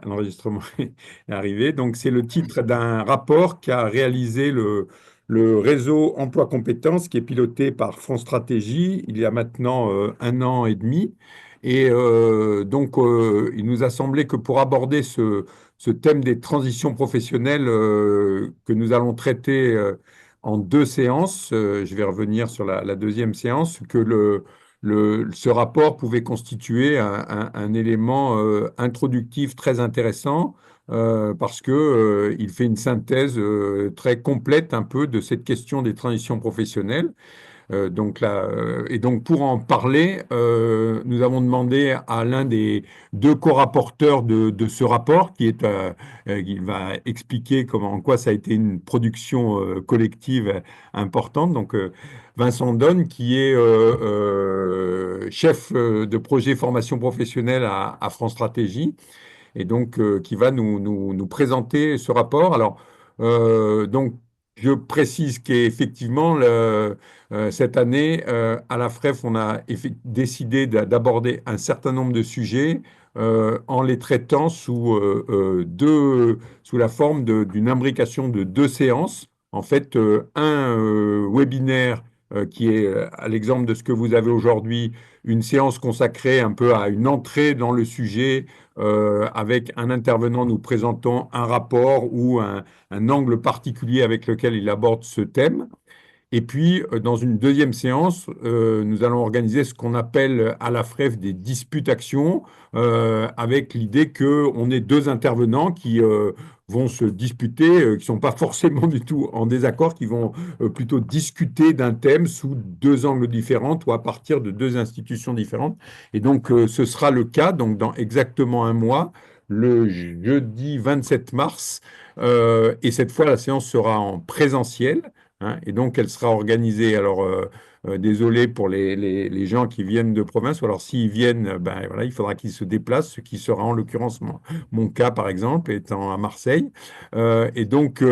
l'enregistrement est arrivé. Donc, c'est le titre d'un rapport qu'a réalisé le réseau Emploi Compétences, qui est piloté par France Stratégie il y a maintenant 1 an et demi. Et donc, il nous a semblé que pour aborder ce thème des transitions professionnelles que nous allons traiter en 2 séances, je vais revenir sur la deuxième séance, que ce rapport pouvait constituer un élément introductif très intéressant parce que il fait une synthèse très complète un peu de cette question des transitions professionnelles. Donc là, et donc pour en parler, nous avons demandé à l'un des deux co-rapporteurs de ce rapport, qui va expliquer en quoi ça a été une production collective importante. Donc Vincent Donne, qui est chef de projet formation professionnelle à France Stratégie, et donc qui va nous présenter ce rapport. Alors, donc, je précise qu'effectivement, cette année, à la FREF, on a décidé d'aborder un certain nombre de sujets en les traitant sous la forme d'une imbrication de 2 séances. En fait, un webinaire qui est, à l'exemple de ce que vous avez aujourd'hui, une séance consacrée un peu à une entrée dans le sujet avec un intervenant nous présentant un rapport ou un angle particulier avec lequel il aborde ce thème. Et puis, dans une deuxième séance, nous allons organiser ce qu'on appelle à la FREF des disputes-actions, avec l'idée qu'on ait deux intervenants qui vont se disputer, qui ne sont pas forcément du tout en désaccord, qui vont plutôt discuter d'un thème sous 2 angles différents ou à partir de 2 institutions différentes. Et donc, ce sera le cas donc, dans exactement un mois, le jeudi 27 mars. Et cette fois, la séance sera en présentiel. Hein, et donc, elle sera organisée. Alors, désolé pour les gens qui viennent de province, ou alors s'ils viennent, ben, voilà, il faudra qu'ils se déplacent, ce qui sera en l'occurrence mon cas, par exemple, étant à Marseille. Et donc,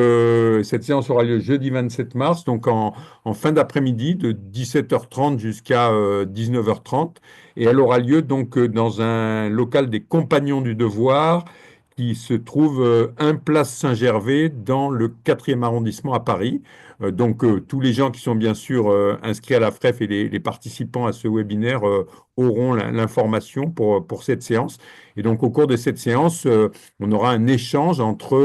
cette séance aura lieu jeudi 27 mars, donc en fin d'après-midi, de 17h30 jusqu'à 19h30. Et elle aura lieu donc dans un local des Compagnons du Devoir qui se trouve 1 place Saint-Gervais dans le 4e arrondissement à Paris. Donc, tous les gens qui sont bien sûr inscrits à la FREF et les participants à ce webinaire auront l'information pour cette séance. Et donc, au cours de cette séance, on aura un échange entre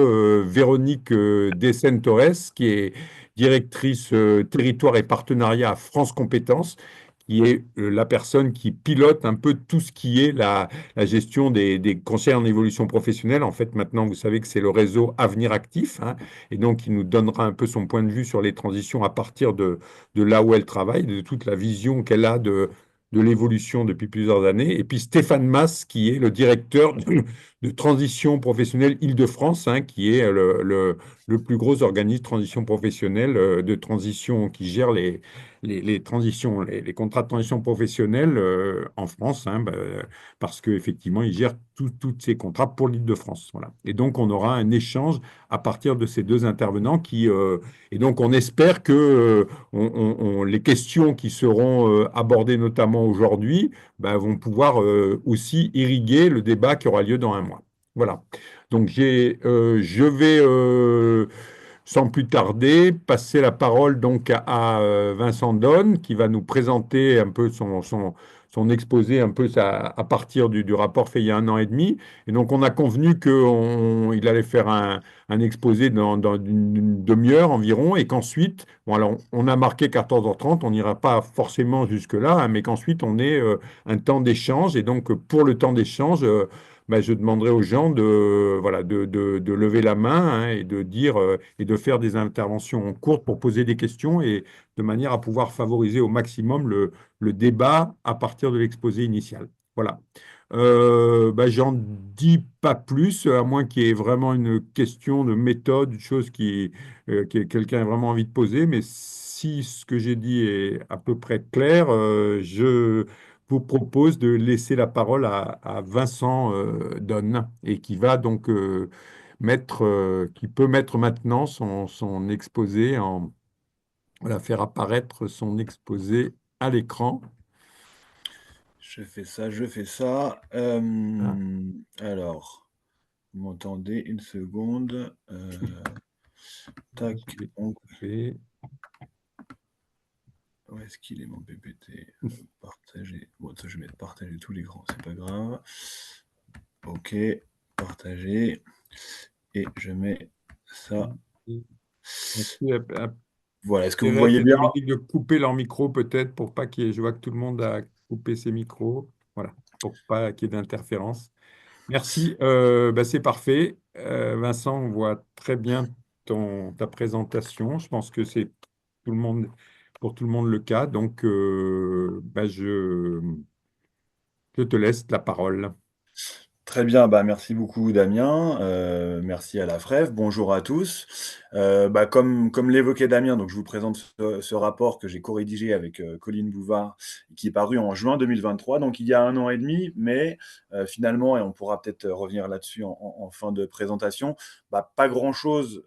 Véronique Dessène-Torres, qui est directrice territoire et partenariat à France Compétences, qui est la personne qui pilote un peu tout ce qui est la gestion des conseils en évolution professionnelle. En fait, maintenant, vous savez que c'est le réseau Avenir Actif, hein, et donc il nous donnera un peu son point de vue sur les transitions à partir de là où elle travaille, de toute la vision qu'elle a de l'évolution depuis plusieurs années. Et puis Stéphane Mass, qui est le directeur de transition professionnelle Île-de-France, hein, qui est le plus gros organisme de transition professionnelle, de transition qui gère les transitions, les contrats de transition professionnelle en France, hein, bah, parce qu'effectivement, il gère tous ces contrats pour l'Île-de-France. Voilà. Et donc, on aura un échange à partir de ces deux intervenants et donc, on espère que les questions qui seront abordées notamment aujourd'hui bah, vont pouvoir aussi irriguer le débat qui aura lieu dans un mois. Voilà. Donc, je vais sans plus tarder, passer la parole donc à Vincent Donne, qui va nous présenter un peu son exposé, un peu à partir du rapport fait il y a 1 an et demi. Et donc, on a convenu qu'il allait faire un exposé dans une demi-heure environ, et qu'ensuite, bon, alors, on a marqué 14h30, on n'ira pas forcément jusque-là, hein, mais qu'ensuite, on ait un temps d'échange. Et donc, pour le temps d'échange, ben, je demanderai aux gens voilà, de lever la main hein, et de dire et de faire des interventions courtes pour poser des questions et de manière à pouvoir favoriser au maximum le débat à partir de l'exposé initial. Voilà. Ben, j'en dis pas plus, à moins qu'il y ait vraiment une question de méthode, une chose que quelqu'un a vraiment envie de poser, mais si ce que j'ai dit est à peu près clair, je vous propose de laisser la parole à Vincent Donne et qui va donc qui peut mettre maintenant son exposé voilà, faire apparaître son exposé à l'écran. Je fais ça, je fais ça. Hein. Alors, Vous m'entendez? Une seconde. Tac. Je vais Donc, couper. où est-ce qu'il est mon PPT? Partager. Bon, ça, je vais mettre partager tous les grands, c'est pas grave. Ok, partager. Et je mets ça. Merci Voilà, est-ce que vous Thérèse voyez et bien? Dominique de couper leur micro peut-être pour pas qu'il y ait, je vois que tout le monde a coupé ses micros, voilà, pour pas qu'il y ait d'interférence. Merci, bah, c'est parfait. Vincent, on voit très bien ta présentation. Je pense que c'est tout le monde, pour tout le monde le cas. Donc, bah, je te laisse la parole. Très bien, bah, merci beaucoup Damien, merci à la FREF. Bonjour à tous. Bah, comme l'évoquait Damien, donc je vous présente ce rapport que j'ai co-rédigé avec, Colline Bouvard, qui est paru en juin 2023, donc il y a 1 an et demi, mais finalement, et on pourra peut-être revenir là-dessus en fin de présentation, bah, pas grand-chose,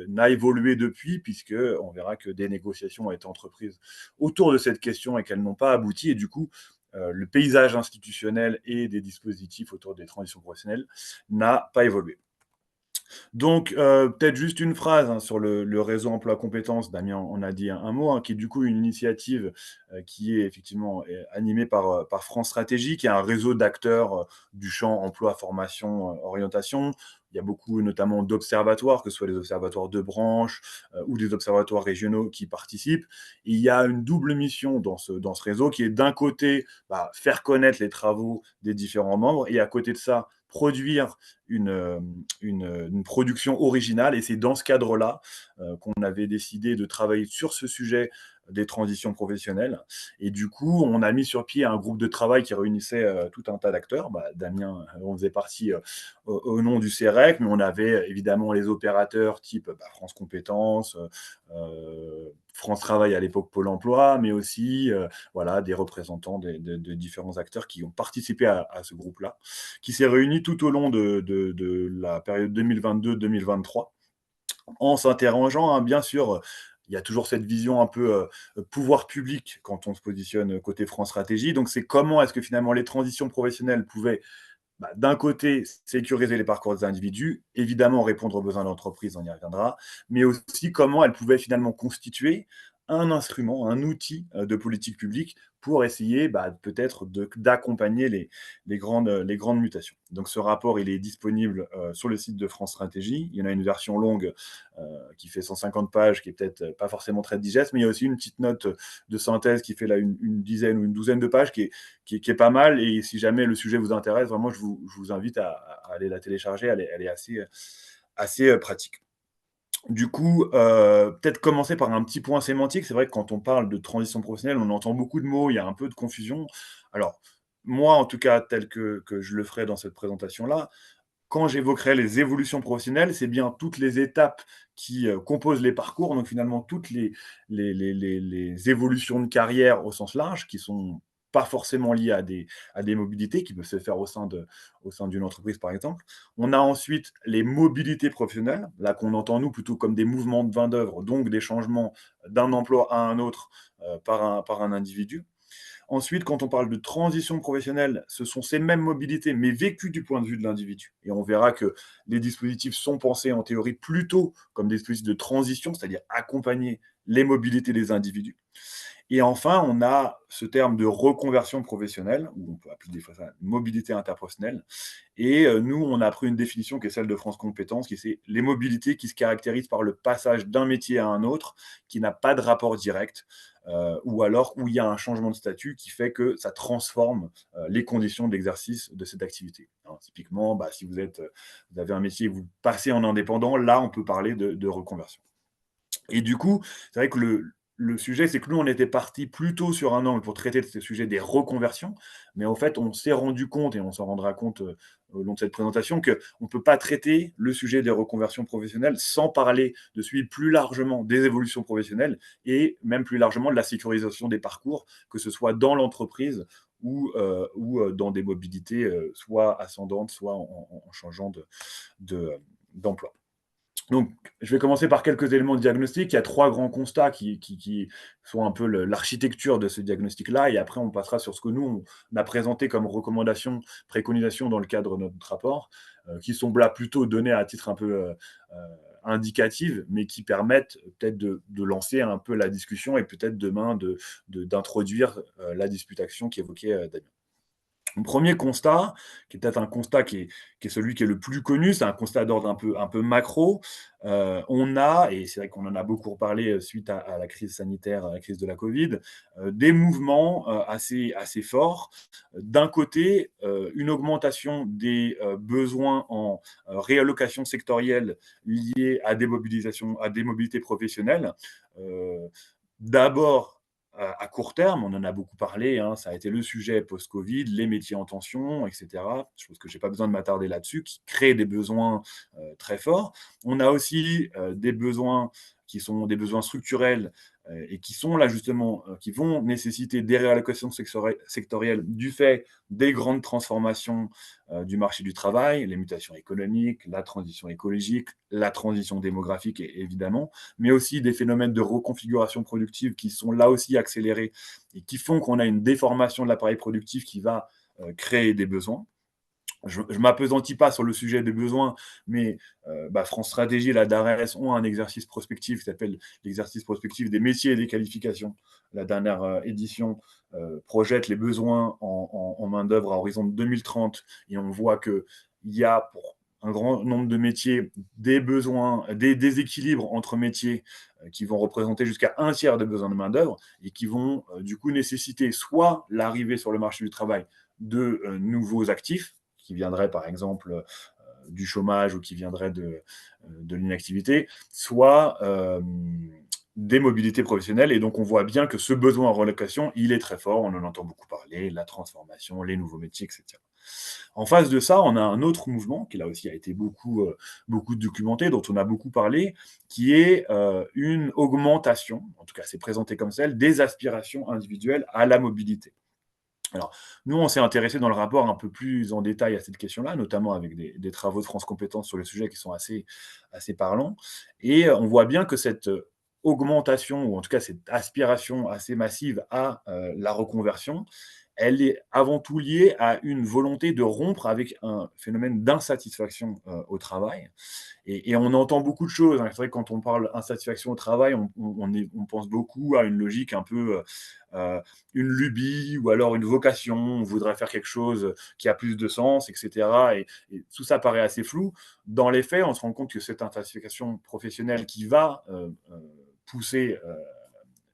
n'a évolué depuis, puisque on verra que des négociations ont été entreprises autour de cette question et qu'elles n'ont pas abouti, et du coup, le paysage institutionnel et des dispositifs autour des transitions professionnelles n'a pas évolué. Donc, peut-être juste une phrase, hein, sur le réseau emploi compétences. Damien en a dit un mot, hein, qui est du coup une initiative, qui est effectivement animée par France Stratégie, qui est un réseau d'acteurs, du champ emploi, formation, orientation. Il y a beaucoup notamment d'observatoires, que ce soit les observatoires de branche, ou des observatoires régionaux qui participent. Et il y a une double mission dans ce réseau, qui est d'un côté, bah, faire connaître les travaux des différents membres, et à côté de ça, produire une production originale. Et c'est dans ce cadre-là, qu'on avait décidé de travailler sur ce sujet des transitions professionnelles. Et du coup, on a mis sur pied un groupe de travail qui réunissait, tout un tas d'acteurs. Bah, Damien, on faisait partie, au nom du CEREC, mais on avait évidemment les opérateurs type, bah, France Compétences, France Travail à l'époque Pôle Emploi, mais aussi, voilà, des représentants de différents acteurs qui ont participé à ce groupe-là, qui s'est réuni tout au long de la période 2022-2023, en s'interrogeant, hein, bien sûr, il y a toujours cette vision un peu, pouvoir public quand on se positionne côté France Stratégie. Donc c'est comment est-ce que finalement les transitions professionnelles pouvaient, bah, d'un côté, sécuriser les parcours des individus, évidemment répondre aux besoins de l'entreprise, on y reviendra, mais aussi comment elles pouvaient finalement constituer un instrument, un outil, de politique publique pour essayer, bah, peut-être d'accompagner les grandes mutations. Donc ce rapport, il est disponible, sur le site de France Stratégie. Il y en a une version longue, qui fait 150 pages, qui est peut-être pas forcément très digeste, mais il y a aussi une petite note de synthèse qui fait là une dizaine ou une douzaine de pages, qui est pas mal. Et si jamais le sujet vous intéresse, vraiment, je vous invite à aller la télécharger. Elle est assez pratique. Du coup, peut-être commencer par un petit point sémantique. C'est vrai que quand on parle de transition professionnelle, on entend beaucoup de mots, il y a un peu de confusion. Alors, moi, en tout cas, tel que je le ferai dans cette présentation-là, quand j'évoquerai les évolutions professionnelles, c'est bien toutes les étapes qui, composent les parcours, donc finalement toutes les évolutions de carrière au sens large, qui sont pas forcément liées à des mobilités qui peuvent se faire au sein d'une entreprise, par exemple. On a ensuite les mobilités professionnelles, là qu'on entend nous plutôt comme des mouvements de main-d'œuvre, donc des changements d'un emploi à un autre, par un individu. Ensuite, quand on parle de transition professionnelle, ce sont ces mêmes mobilités, mais vécues du point de vue de l'individu. Et on verra que les dispositifs sont pensés en théorie plutôt comme des dispositifs de transition, c'est-à-dire accompagner les mobilités des individus. Et enfin, on a ce terme de reconversion professionnelle, ou on peut appeler des fois ça mobilité interprofessionnelle. Et nous, on a pris une définition qui est celle de France Compétences, qui c'est les mobilités qui se caractérisent par le passage d'un métier à un autre, qui n'a pas de rapport direct, ou alors où il y a un changement de statut qui fait que ça transforme, les conditions d'exercice de cette activité. Hein, typiquement, bah, si vous avez un métier et que vous passez en indépendant, là, on peut parler de reconversion. Et du coup, c'est vrai que le sujet, c'est que nous, on était parti plutôt sur un angle pour traiter de ce sujet des reconversions, mais en fait, on s'est rendu compte, et on s'en rendra compte, au long de cette présentation, qu'on ne peut pas traiter le sujet des reconversions professionnelles sans parler de celui plus largement des évolutions professionnelles et même plus largement de la sécurisation des parcours, que ce soit dans l'entreprise ou dans des mobilités, soit ascendantes, soit en changeant d'emploi. Donc, je vais commencer par quelques éléments de diagnostic. Il y a 3 grands constats qui sont un peu l'architecture de ce diagnostic-là, et après on passera sur ce que nous, on a présenté comme recommandations, préconisations dans le cadre de notre rapport, qui sont là plutôt données à titre un peu, indicatif, mais qui permettent peut-être de lancer un peu la discussion et peut-être demain d'introduire, la disputation qu'évoquait, Damien. Mon premier constat, qui est peut-être un constat qui est celui qui est le plus connu, c'est un constat d'ordre un peu macro. On a, et c'est vrai qu'on en a beaucoup parlé, suite à la crise sanitaire, à la crise de la Covid, des mouvements, assez forts. D'un côté, une augmentation des, besoins en, réallocation sectorielle liés à des mobilités professionnelles. Heu, D'abord à court terme, on en a beaucoup parlé, hein, ça a été le sujet post-Covid, les métiers en tension, et cetera. Je pense que j'ai pas besoin de m'attarder là-dessus, qui créent des besoins, très forts. On a aussi, des besoins qui sont des besoins structurels, et qui sont là justement, qui vont nécessiter des réallocations sectorielles du fait des grandes transformations, du marché du travail, les mutations économiques, la transition écologique, la transition démographique évidemment, mais aussi des phénomènes de reconfiguration productive qui sont là aussi accélérés et qui font qu'on a une déformation de l'appareil productif qui va, créer des besoins. Je ne m'appesantis pas sur le sujet des besoins, mais France Stratégie et la DARES ont un exercice prospectif qui s'appelle l'exercice prospectif des métiers et des qualifications. La dernière édition projette les besoins en main-d'œuvre à horizon de 2030, et on voit qu'il y a pour un grand nombre de métiers des besoins, des déséquilibres entre métiers qui vont représenter jusqu'à un tiers des besoins de main-d'œuvre et qui vont du coup nécessiter soit l'arrivée sur le marché du travail de nouveaux actifs, qui viendraient par exemple du chômage ou qui viendraient de l'inactivité, soit des mobilités professionnelles. Et donc, on voit bien que ce besoin en relocation, il est très fort. On en entend beaucoup parler, la transformation, les nouveaux métiers, etc. En face de ça, on a un autre mouvement qui là aussi a été beaucoup documenté, dont on a beaucoup parlé, qui est une augmentation, en tout cas c'est présenté comme celle, des aspirations individuelles à la mobilité. Alors, nous, on s'est intéressé dans le rapport un peu plus en détail à cette question-là, notamment avec des travaux de France Compétences sur le sujet qui sont assez parlants. Et on voit bien que cette augmentation, ou en tout cas cette aspiration assez massive à la reconversion, elle est avant tout liée à une volonté de rompre avec un phénomène d'insatisfaction au travail. Et on entend beaucoup de choses, hein. C'est vrai que quand on parle insatisfaction au travail, on pense beaucoup à une logique un peu, une lubie ou alors une vocation. On voudrait faire quelque chose qui a plus de sens, et cetera, et tout ça paraît assez flou. Dans les faits, on se rend compte que cette insatisfaction professionnelle qui va, pousser,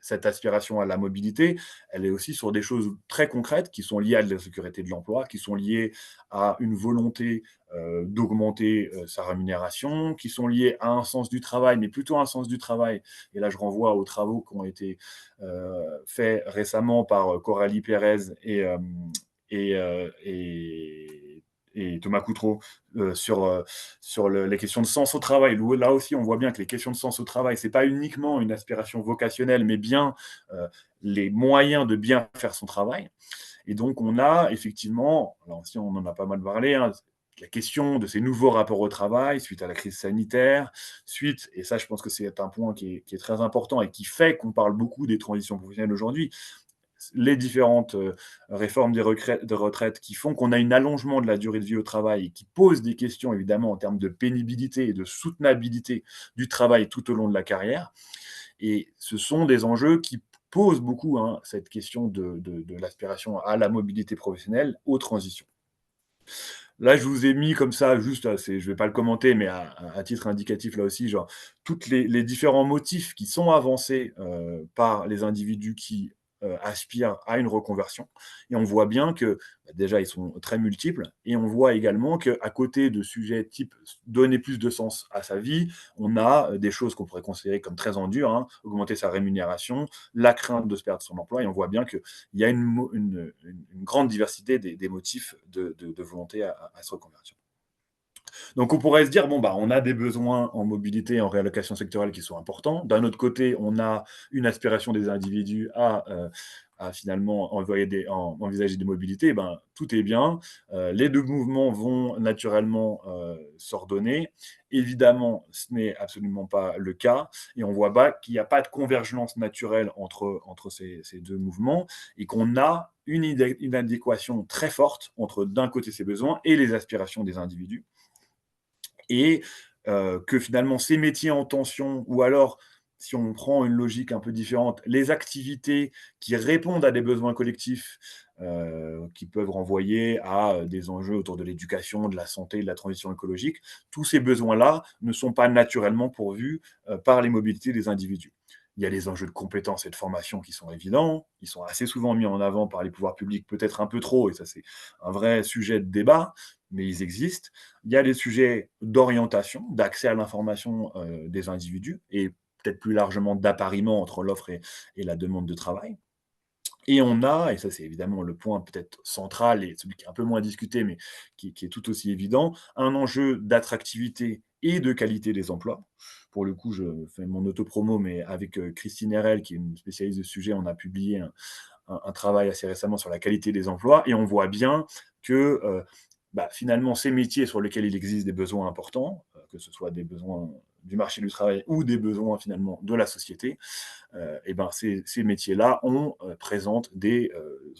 cette aspiration à la mobilité, elle est aussi sur des choses très concrètes qui sont liées à la sécurité de l'emploi, qui sont liées à une volonté d'augmenter sa rémunération, qui sont liées à un sens du travail, mais plutôt un sens du travail. Et là, je renvoie aux travaux qui ont été faits récemment par Coralie Pérez et Thomas Coutreau sur les questions de sens au travail. Là aussi, on voit bien que les questions de sens au travail, c'est pas uniquement une aspiration vocationnelle, mais bien les moyens de bien faire son travail. Et donc, on a effectivement, là aussi, on en a pas mal parlé, hein, la question de ces nouveaux rapports au travail suite à la crise sanitaire, suite, et ça, je pense que c'est un point qui est très important et qui fait qu'on parle beaucoup des transitions professionnelles aujourd'hui, les différentes réformes des retraites qui font qu'on a un allongement de la durée de vie au travail et qui posent des questions évidemment en termes de pénibilité et de soutenabilité du travail tout au long de la carrière. Et ce sont des enjeux qui posent beaucoup, hein, cette question de l'aspiration à la mobilité professionnelle, aux transitions. Là, je vous ai mis comme ça, juste, je ne vais pas le commenter, mais à titre indicatif, là aussi, genre, toutes les différents motifs qui sont avancés par les individus qui aspirent à une reconversion. Et on voit bien que, bah, déjà, ils sont très multiples. Et on voit également qu'à côté de sujets type donner plus de sens à sa vie, on a des choses qu'on pourrait considérer comme très en dur, hein, augmenter sa rémunération, la crainte de se perdre son emploi. Et on voit bien qu'il y a une grande diversité des motifs de volonté à se reconvertir. Donc on pourrait se dire, bon, bah, on a des besoins en mobilité et en réallocation sectorielle qui sont importants. D'un autre côté, on a une aspiration des individus à finalement envisager des mobilités. Eh ben, tout est bien. Les deux mouvements vont naturellement s'ordonner. Évidemment, ce n'est absolument pas le cas. Et on voit pas qu'il n'y a pas de convergence naturelle entre ces deux mouvements et qu'on a une adéquation très forte entre, d'un côté, ces besoins et les aspirations des individus et que finalement ces métiers en tension ou alors, si on prend une logique un peu différente, les activités qui répondent à des besoins collectifs, qui peuvent renvoyer à, des enjeux autour de l'éducation, de la santé, de la transition écologique, tous ces besoins-là ne sont pas naturellement pourvus, par les mobilités des individus. Il y a les enjeux de compétences et de formation qui sont évidents, ils sont assez souvent mis en avant par les pouvoirs publics, peut-être un peu trop et ça c'est un vrai sujet de débat, mais ils existent. Il y a les sujets d'orientation, d'accès à l'information des individus et peut-être plus largement d'appariement entre l'offre et la demande de travail. Et on a, et ça c'est évidemment le point peut-être central et celui qui est un peu moins discuté, mais qui est tout aussi évident, un enjeu d'attractivité et de qualité des emplois. Pour le coup, je fais mon autopromo, mais avec Christine Herel, qui est une spécialiste de ce sujet, on a publié un travail assez récemment sur la qualité des emplois, et on voit bien que finalement, ces métiers sur lesquels il existe des besoins importants, que ce soit des besoins du marché du travail ou des besoins finalement de la société, et ben, ces métiers-là présentent des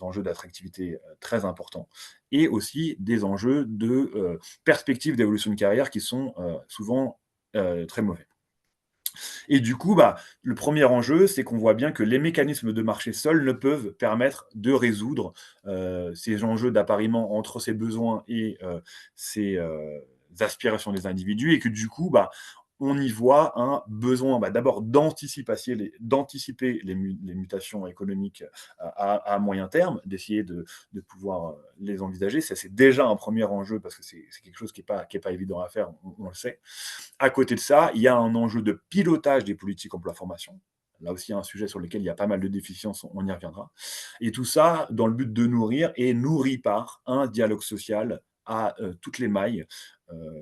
enjeux d'attractivité très importants et aussi des enjeux de perspectives d'évolution de carrière qui sont souvent très mauvais. Et du coup, le premier enjeu, c'est qu'on voit bien que les mécanismes de marché seuls ne peuvent permettre de résoudre ces enjeux d'appariement entre ces besoins et ces aspirations des individus et que du coup, on y voit un besoin d'abord d'anticiper les mutations économiques à moyen terme, d'essayer de pouvoir les envisager. Ça, c'est déjà un premier enjeu parce que c'est quelque chose qui est pas évident à faire, on le sait. À côté de ça, il y a un enjeu de pilotage des politiques emploi-formation. Là aussi, un sujet sur lequel il y a pas mal de déficiences, on y reviendra. Et tout ça dans le but de nourrir et nourri par un dialogue social à toutes les mailles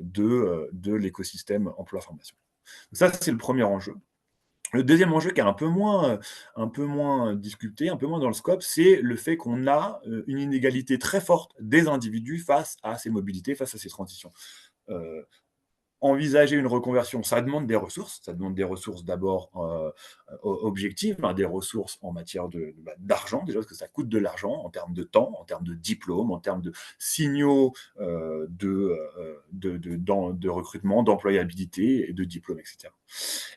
de l'écosystème emploi-formation. Ça, c'est le premier enjeu. Le deuxième enjeu qui est un peu moins discuté, un peu moins dans le scope, c'est le fait qu'on a une inégalité très forte des individus face à ces mobilités, face à ces transitions. Euh, Envisager une reconversion, ça demande des ressources. Ça demande des ressources d'abord objectives, des ressources en matière d'argent, déjà parce que ça coûte de l'argent en termes de temps, en termes de diplôme, en termes de signaux de recrutement, d'employabilité et de diplôme, etc.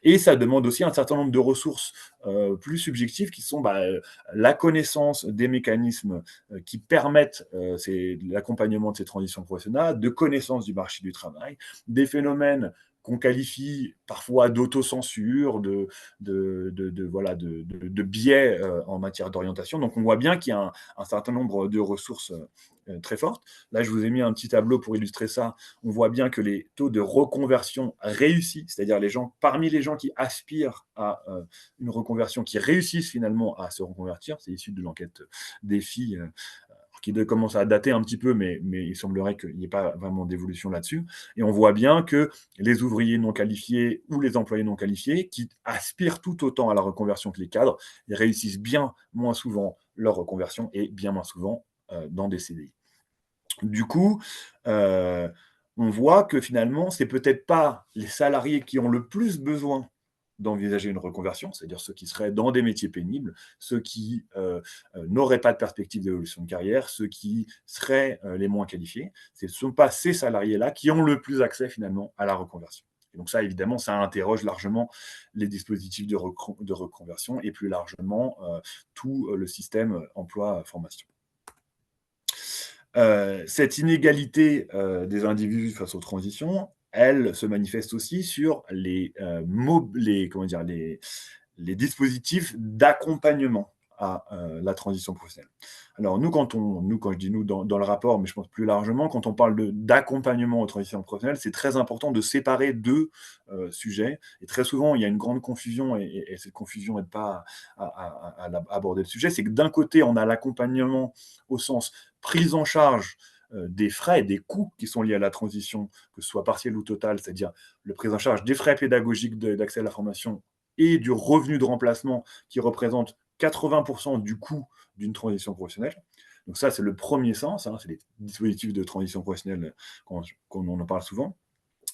Et ça demande aussi un certain nombre de ressources plus subjectives qui sont la connaissance des mécanismes qui permettent l'accompagnement de ces transitions professionnelles, de connaissance du marché du travail, des phénomènes qu'on qualifie parfois d'autocensure, de biais en matière d'orientation. Donc on voit bien qu'il y a un certain nombre de ressources très fortes. Là, je vous ai mis un petit tableau pour illustrer ça. On voit bien que les taux de reconversion réussis, c'est-à-dire parmi les gens qui aspirent à une reconversion, qui réussissent finalement à se reconvertir, c'est issu de l'enquête DEFI, qui commence à dater un petit peu, mais il semblerait qu'il n'y ait pas vraiment d'évolution là-dessus. Et on voit bien que les ouvriers non qualifiés ou les employés non qualifiés, qui aspirent tout autant à la reconversion que les cadres, ils réussissent bien moins souvent leur reconversion et bien moins souvent dans des CDI. Du coup, on voit que finalement, c'est peut-être pas les salariés qui ont le plus besoin d'envisager une reconversion, c'est-à-dire ceux qui seraient dans des métiers pénibles, ceux qui n'auraient pas de perspective d'évolution de carrière, ceux qui seraient les moins qualifiés. Ce ne sont pas ces salariés-là qui ont le plus accès finalement à la reconversion. Et donc ça, évidemment, ça interroge largement les dispositifs de reconversion et plus largement tout le système emploi-formation. Cette inégalité des individus face aux transitions, elle se manifeste aussi sur les dispositifs d'accompagnement à la transition professionnelle. Alors nous, quand je dis nous dans le rapport, mais je pense plus largement, quand on parle d'accompagnement aux transitions professionnelles, c'est très important de séparer deux sujets. Et très souvent, il y a une grande confusion, et cette confusion n'aide pas à aborder le sujet. C'est que d'un côté, on a l'accompagnement au sens prise en charge des frais et des coûts qui sont liés à la transition, que ce soit partielle ou totale, c'est-à-dire le prise en charge des frais pédagogiques d'accès à la formation et du revenu de remplacement qui représente 80% du coût d'une transition professionnelle. Donc ça, c'est le premier sens, hein, c'est les dispositifs de transition professionnelle qu'on en parle souvent.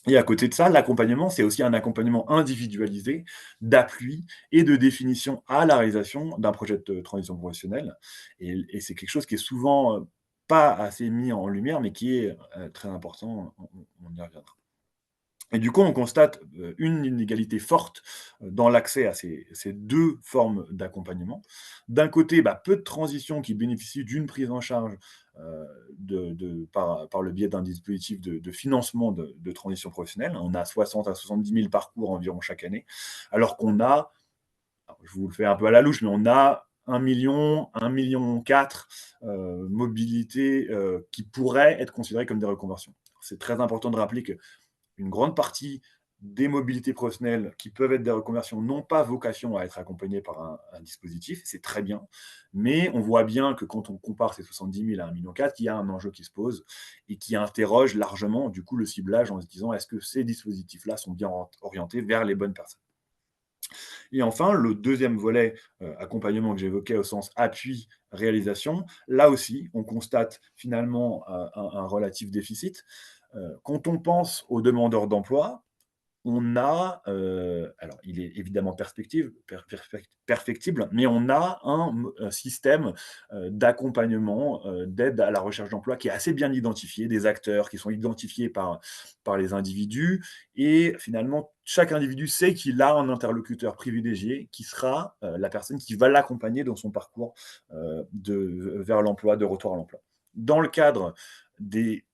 Et à côté de ça, l'accompagnement, c'est aussi un accompagnement individualisé, d'appui et de définition à la réalisation d'un projet de transition professionnelle. Et c'est quelque chose qui est souvent pas assez mis en lumière, mais qui est très important, on y reviendra. Et du coup, on constate une inégalité forte dans l'accès à ces deux formes d'accompagnement. D'un côté, peu de transitions qui bénéficient d'une prise en charge par le biais d'un dispositif de financement de transition professionnelle. On a 60 à 70 000 parcours environ chaque année, alors qu'on a, alors je vous le fais un peu à la louche, mais on a 1 million 4 mobilités qui pourraient être considérées comme des reconversions. C'est très important de rappeler que une grande partie des mobilités professionnelles qui peuvent être des reconversions n'ont pas vocation à être accompagnées par un dispositif, c'est très bien, mais on voit bien que quand on compare ces 70 000 à 1,4 million, il y a un enjeu qui se pose et qui interroge largement du coup le ciblage en se disant est-ce que ces dispositifs-là sont bien orientés vers les bonnes personnes. Et enfin, le deuxième volet accompagnement que j'évoquais au sens appui, réalisation, là aussi, on constate finalement un relatif déficit. Quand on pense aux demandeurs d'emploi, on a, alors il est évidemment perfectible, mais on a un système d'accompagnement, d'aide à la recherche d'emploi qui est assez bien identifié, des acteurs qui sont identifiés par les individus et finalement, chaque individu sait qu'il a un interlocuteur privilégié qui sera la personne qui va l'accompagner dans son parcours vers l'emploi, de retour à l'emploi. Dans le cadre des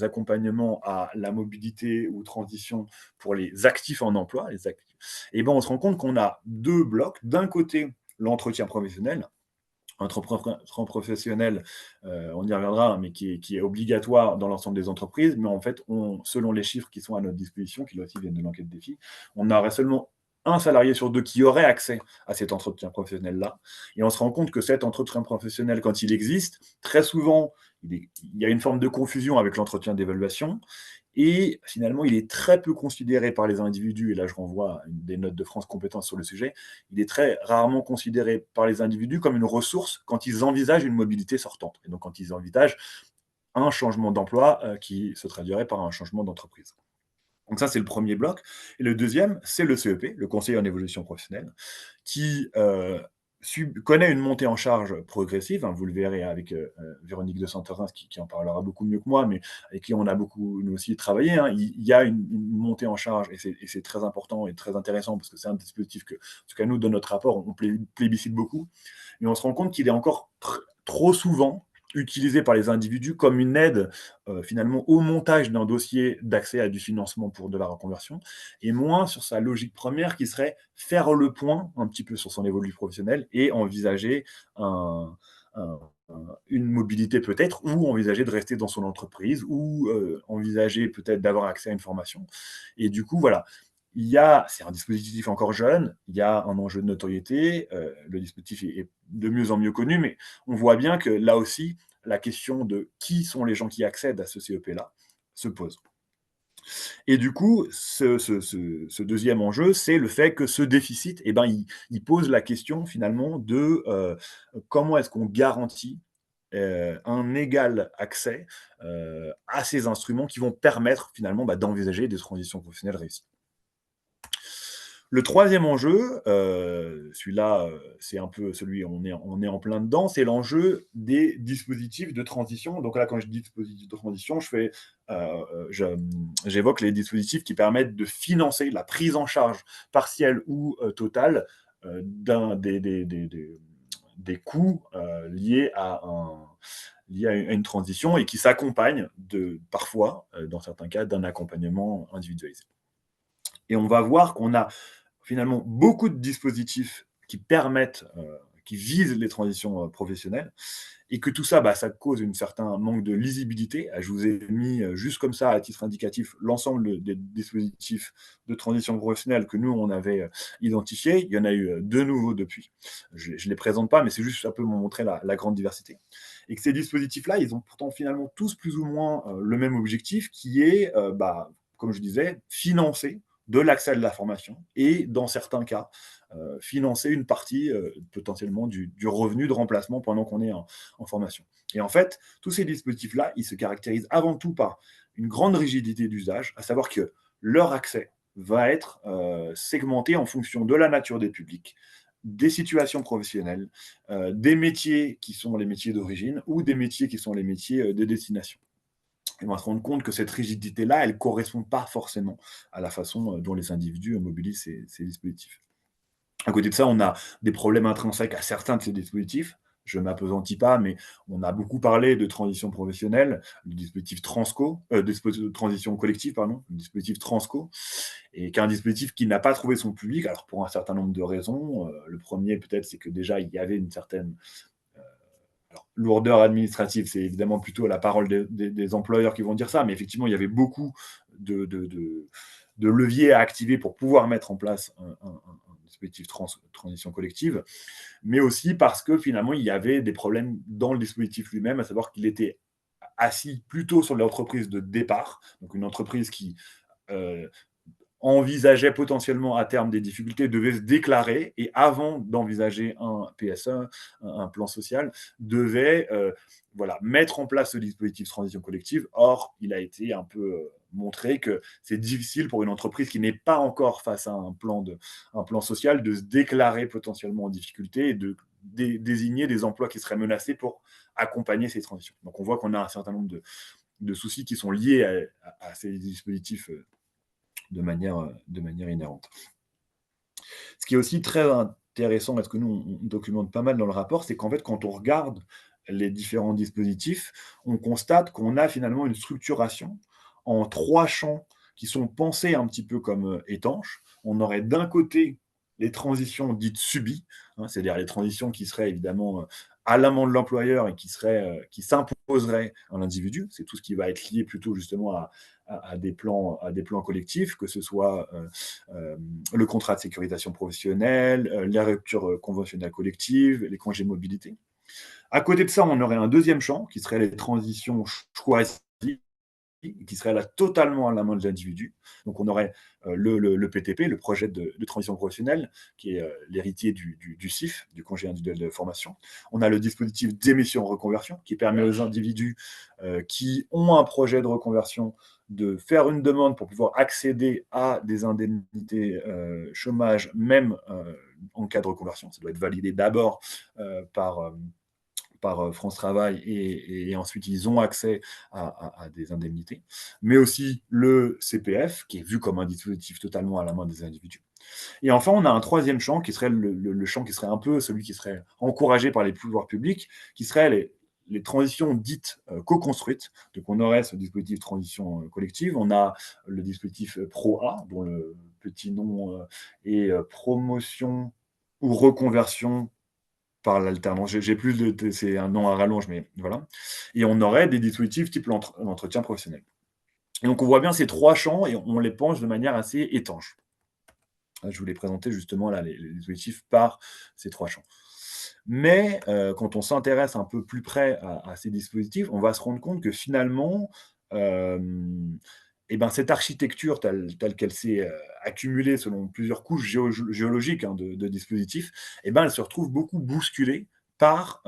accompagnements à la mobilité ou transition pour les actifs en emploi, et ben on se rend compte qu'on a deux blocs. D'un côté, l'entretien professionnel, professionnel, on y reviendra, mais qui est obligatoire dans l'ensemble des entreprises. Mais en fait, selon les chiffres qui sont à notre disposition, qui là aussi viennent de l'enquête défi, on aurait seulement un salarié sur deux qui aurait accès à cet entretien professionnel-là. Et on se rend compte que cet entretien professionnel, quand il existe, très souvent, il y a une forme de confusion avec l'entretien d'évaluation. Et finalement, il est très peu considéré par les individus, et là je renvoie à des notes de France Compétences sur le sujet, il est très rarement considéré par les individus comme une ressource quand ils envisagent une mobilité sortante, et donc quand ils envisagent un changement d'emploi qui se traduirait par un changement d'entreprise. Donc ça, c'est le premier bloc. Et le deuxième, c'est le CEP, le conseiller en évolution professionnelle, qui connaît une montée en charge progressive, hein, vous le verrez avec Véronique de Santorin, qui en parlera beaucoup mieux que moi, mais avec qui on a beaucoup, nous aussi, travaillé. Hein. Il y a une montée en charge, et c'est très important et très intéressant, parce que c'est un dispositif que, en tout cas, nous, dans notre rapport, on plébiscite beaucoup. Mais on se rend compte qu'il est encore trop souvent utilisé par les individus comme une aide finalement au montage d'un dossier d'accès à du financement pour de la reconversion, et moins sur sa logique première qui serait faire le point un petit peu sur son évolution professionnelle et envisager une mobilité peut-être, ou envisager de rester dans son entreprise, ou envisager peut-être d'avoir accès à une formation. Et du coup, voilà, c'est un dispositif encore jeune, il y a un enjeu de notoriété, le dispositif est de mieux en mieux connu, mais on voit bien que là aussi, la question de qui sont les gens qui accèdent à ce CEP-là se pose. Et du coup, ce deuxième enjeu, c'est le fait que ce déficit, il pose la question finalement de comment est-ce qu'on garantit un égal accès à ces instruments qui vont permettre finalement d'envisager des transitions professionnelles réussies. Le troisième enjeu, celui-là, c'est un peu celui, on est en plein dedans, c'est l'enjeu des dispositifs de transition. Donc là, quand je dis dispositifs de transition, j'évoque les dispositifs qui permettent de financer la prise en charge partielle ou totale des coûts liés à une transition, et qui s'accompagnent parfois, dans certains cas, d'un accompagnement individualisé. Et on va voir qu'on a finalement beaucoup de dispositifs qui permettent, qui visent les transitions professionnelles, et que tout ça, ça cause un certain manque de lisibilité. Je vous ai mis juste comme ça, à titre indicatif, l'ensemble des dispositifs de transition professionnelle que nous, on avait identifiés. Il y en a eu deux nouveaux depuis. Je ne les présente pas, mais c'est juste un peu pour montrer la grande diversité. Et que ces dispositifs-là, ils ont pourtant finalement tous plus ou moins le même objectif, qui est, comme je disais, financer de l'accès à de la formation et, dans certains cas, financer une partie potentiellement du revenu de remplacement pendant qu'on est en formation. Et en fait, tous ces dispositifs-là, ils se caractérisent avant tout par une grande rigidité d'usage, à savoir que leur accès va être segmenté en fonction de la nature des publics, des situations professionnelles, des métiers qui sont les métiers d'origine ou des métiers qui sont les métiers de destination. Et on va se rendre compte que cette rigidité-là, elle ne correspond pas forcément à la façon dont les individus mobilisent ces dispositifs. À côté de ça, on a des problèmes intrinsèques à certains de ces dispositifs. Je ne m'appesantis pas, mais on a beaucoup parlé de transition professionnelle, du dispositif Transco, dispositif de transition collective, pardon, le dispositif Transco, et qui est un dispositif qui n'a pas trouvé son public, alors pour un certain nombre de raisons. Le premier, peut-être, c'est que déjà, il y avait une certaine lourdeur administrative. C'est évidemment plutôt la parole des employeurs qui vont dire ça, mais effectivement, il y avait beaucoup de leviers à activer pour pouvoir mettre en place un dispositif transition collective, mais aussi parce que finalement, il y avait des problèmes dans le dispositif lui-même, à savoir qu'il était assis plutôt sur l'entreprise de départ, donc une entreprise qui envisageait potentiellement à terme des difficultés, devait se déclarer, et avant d'envisager un PSE, un plan social, devait mettre en place ce dispositif de transition collective. Or, il a été un peu montré que c'est difficile pour une entreprise qui n'est pas encore face à un plan social de se déclarer potentiellement en difficulté et de désigner des emplois qui seraient menacés pour accompagner ces transitions. Donc on voit qu'on a un certain nombre de soucis qui sont liés à ces dispositifs de manière inhérente. Ce qui est aussi très intéressant, et ce que nous, on documente pas mal dans le rapport, c'est qu'en fait, quand on regarde les différents dispositifs, on constate qu'on a finalement une structuration en 3 champs qui sont pensés un petit peu comme étanches. On aurait d'un côté les transitions dites subies, c'est-à-dire les transitions qui seraient évidemment à la main de l'employeur et qui s'imposeraient à l'individu. C'est tout ce qui va être lié plutôt justement à des plans collectifs, que ce soit le contrat de sécurisation professionnelle, les ruptures conventionnelles collectives, les congés de mobilité. À côté de ça, on aurait un deuxième champ qui serait les transitions choisies, qui serait là totalement à la main de l'individu. Donc on aurait le PTP, le projet de transition professionnelle, qui est l'héritier du CIF, du congé individuel de formation. On a le dispositif d'émission reconversion, qui permet aux individus qui ont un projet de reconversion de faire une demande pour pouvoir accéder à des indemnités chômage, même en cas de reconversion. Ça doit être validé d'abord par France Travail, et ensuite ils ont accès à des indemnités, mais aussi le CPF, qui est vu comme un dispositif totalement à la main des individus. Et enfin, on a un troisième champ qui serait le champ qui serait un peu celui qui serait encouragé par les pouvoirs publics, qui serait les transitions dites co-construites. Donc on aurait ce dispositif de transition collective, on a le dispositif PROA, dont le petit nom est promotion ou reconversion par l'alternance. J'ai plus c'est un nom à rallonge, mais voilà. Et on aurait des dispositifs type l'entretien professionnel. Et donc on voit bien ces 3 champs et on les pense de manière assez étanche. Je vous l'ai présenté justement là, les dispositifs par ces 3 champs. Mais quand on s'intéresse un peu plus près à ces dispositifs, on va se rendre compte que finalement, cette architecture telle qu'elle s'est accumulée selon plusieurs couches géologiques de dispositifs, elle se retrouve beaucoup bousculée par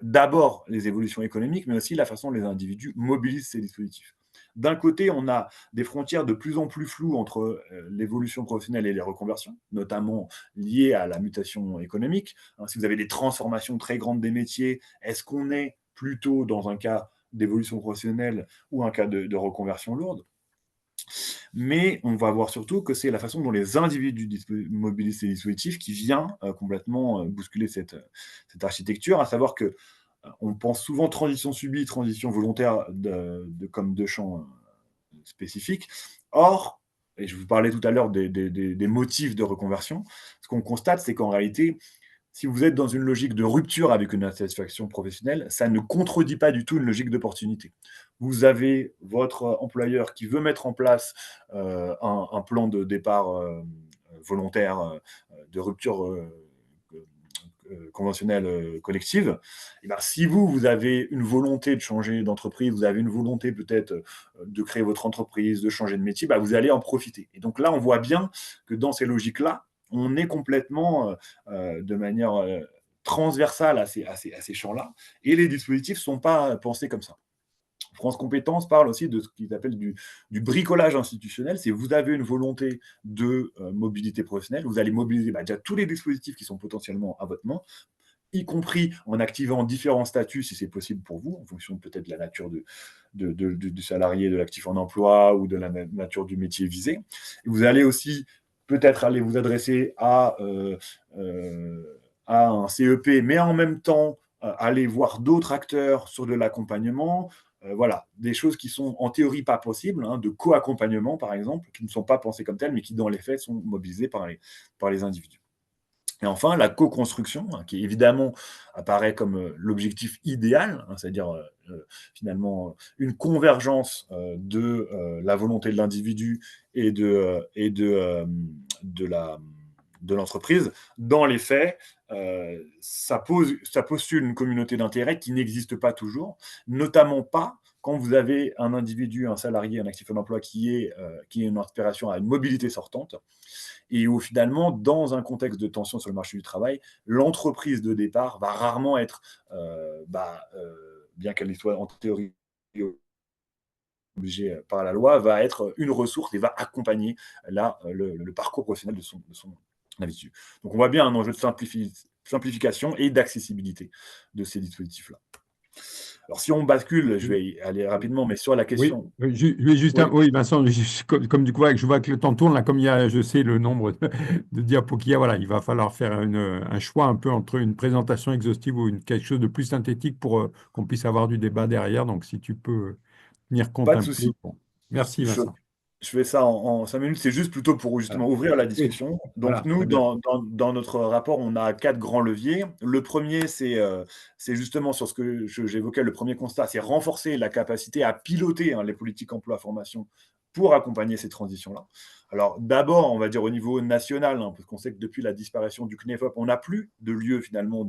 d'abord les évolutions économiques, mais aussi la façon dont les individus mobilisent ces dispositifs. D'un côté, on a des frontières de plus en plus floues entre l'évolution professionnelle et les reconversions, notamment liées à la mutation économique. Si vous avez des transformations très grandes des métiers, est-ce qu'on est plutôt dans un cas d'évolution professionnelle ou un cas de reconversion lourde? Mais on va voir surtout que c'est la façon dont les individus mobilisent ces dispositifs qui vient complètement bousculer cette architecture, à savoir que on pense souvent transition subie, transition volontaire comme 2 champs spécifiques. Or, et je vous parlais tout à l'heure des motifs de reconversion, ce qu'on constate, c'est qu'en réalité, si vous êtes dans une logique de rupture avec une insatisfaction professionnelle, ça ne contredit pas du tout une logique d'opportunité. Vous avez votre employeur qui veut mettre en place un plan de départ volontaire, de rupture conventionnelle collective, et ben, si vous avez une volonté de changer d'entreprise, vous avez une volonté peut-être de créer votre entreprise, de changer de métier, bah, vous allez en profiter. Et donc là, on voit bien que dans ces logiques-là, on est complètement de manière transversale à ces champs-là, et les dispositifs ne sont pas pensés comme ça. France Compétences parle aussi de ce qu'ils appellent du bricolage institutionnel. C'est vous avez une volonté de mobilité professionnelle, vous allez mobiliser déjà tous les dispositifs qui sont potentiellement à votre main, y compris en activant différents statuts si c'est possible pour vous, en fonction peut-être de la nature du salarié, de l'actif en emploi ou de la nature du métier visé. Et vous allez aussi peut-être aller vous adresser à un CEP, mais en même temps aller voir d'autres acteurs sur de l'accompagnement. Voilà, des choses qui sont en théorie pas possibles, de co-accompagnement par exemple, qui ne sont pas pensées comme telles, mais qui dans les faits sont mobilisées par les individus. Et enfin, la co-construction, qui évidemment apparaît comme l'objectif idéal, c'est-à-dire finalement une convergence de la volonté de l'individu et de l'entreprise. Dans les faits, ça postule une communauté d'intérêt qui n'existe pas toujours, notamment pas quand vous avez un individu, un salarié, un actif en emploi qui est une aspiration à une mobilité sortante, et où finalement, dans un contexte de tension sur le marché du travail, l'entreprise de départ va rarement être, bien qu'elle soit en théorie obligée par la loi, va être une ressource et va accompagner le parcours professionnel de son individu. Donc on voit bien un enjeu de simplification et d'accessibilité de ces dispositifs-là. Alors si on bascule, je vais y aller rapidement, mais sur la Oui, question... Oui, oui, Vincent, comme du coup, je vois que le temps tourne, là, comme il y a, je sais le nombre de diapos qu'il y a, voilà, il va falloir faire un choix un peu entre une présentation exhaustive ou quelque chose de plus synthétique pour qu'on puisse avoir du débat derrière. Donc, si tu peux tenir compte pas de un peu. souci. Bon. Merci, Je, Vincent. je fais ça en 5 minutes. C'est juste plutôt pour Voilà. justement ouvrir la Oui, discussion. Donc, voilà, nous, très bien. dans notre rapport, on a 4 grands leviers. Le premier, c'est justement sur ce que j'évoquais, le premier constat, c'est renforcer la capacité à piloter les politiques emploi-formation pour accompagner ces transitions-là. Alors, d'abord, on va dire au niveau national, parce qu'on sait que depuis la disparition du CNEFOP, on n'a plus de lieu finalement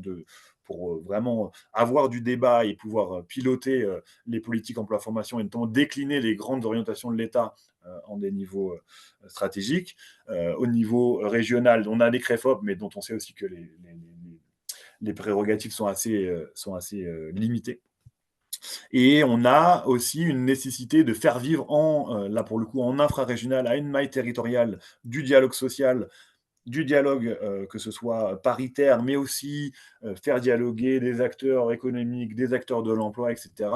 pour vraiment avoir du débat et pouvoir piloter les politiques emploi-formation et notamment décliner les grandes orientations de l'État en des niveaux stratégiques. Au niveau régional, on a des CREFOP, mais dont on sait aussi que les prérogatives sont assez limitées. Et on a aussi une nécessité de faire vivre là pour le coup, en infrarégional, à une maille territoriale du dialogue social, du dialogue, que ce soit paritaire, mais aussi faire dialoguer des acteurs économiques, des acteurs de l'emploi, etc.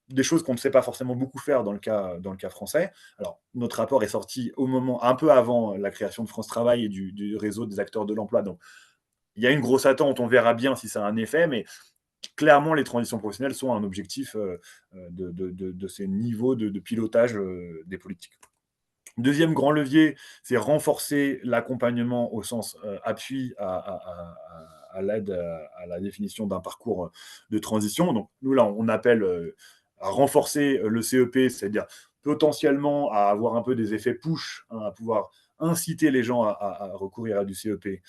Des choses qu'on ne sait pas forcément beaucoup faire dans le cas français. Alors, notre rapport est sorti un peu avant la création de France Travail et du réseau des acteurs de l'emploi. Donc, il y a une grosse attente, on verra bien si ça a un effet, mais clairement, les transitions professionnelles sont un objectif de ces niveaux de pilotage des politiques. Deuxième grand levier, c'est renforcer l'accompagnement au sens appui à l'aide à la définition d'un parcours de transition. Donc, nous, là, on appelle à renforcer le CEP, c'est-à-dire potentiellement à avoir un peu des effets push, à pouvoir inciter les gens à recourir à du CEP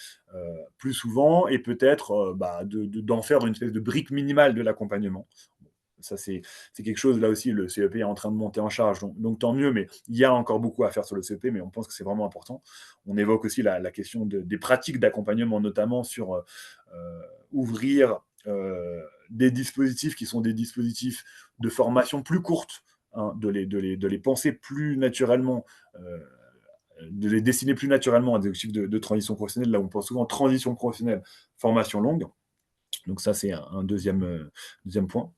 plus souvent et peut-être d'en faire une espèce de brique minimale de l'accompagnement. Ça, c'est quelque chose, là aussi, le CEP est en train de monter en charge, donc tant mieux, mais il y a encore beaucoup à faire sur le CEP, mais on pense que c'est vraiment important. On évoque aussi la question des pratiques d'accompagnement, notamment sur ouvrir des dispositifs qui sont des dispositifs de formation plus courte, de les penser plus naturellement, de les dessiner plus naturellement à des objectifs de transition professionnelle. Là, on pense souvent transition professionnelle, formation longue. Donc ça, c'est un deuxième point.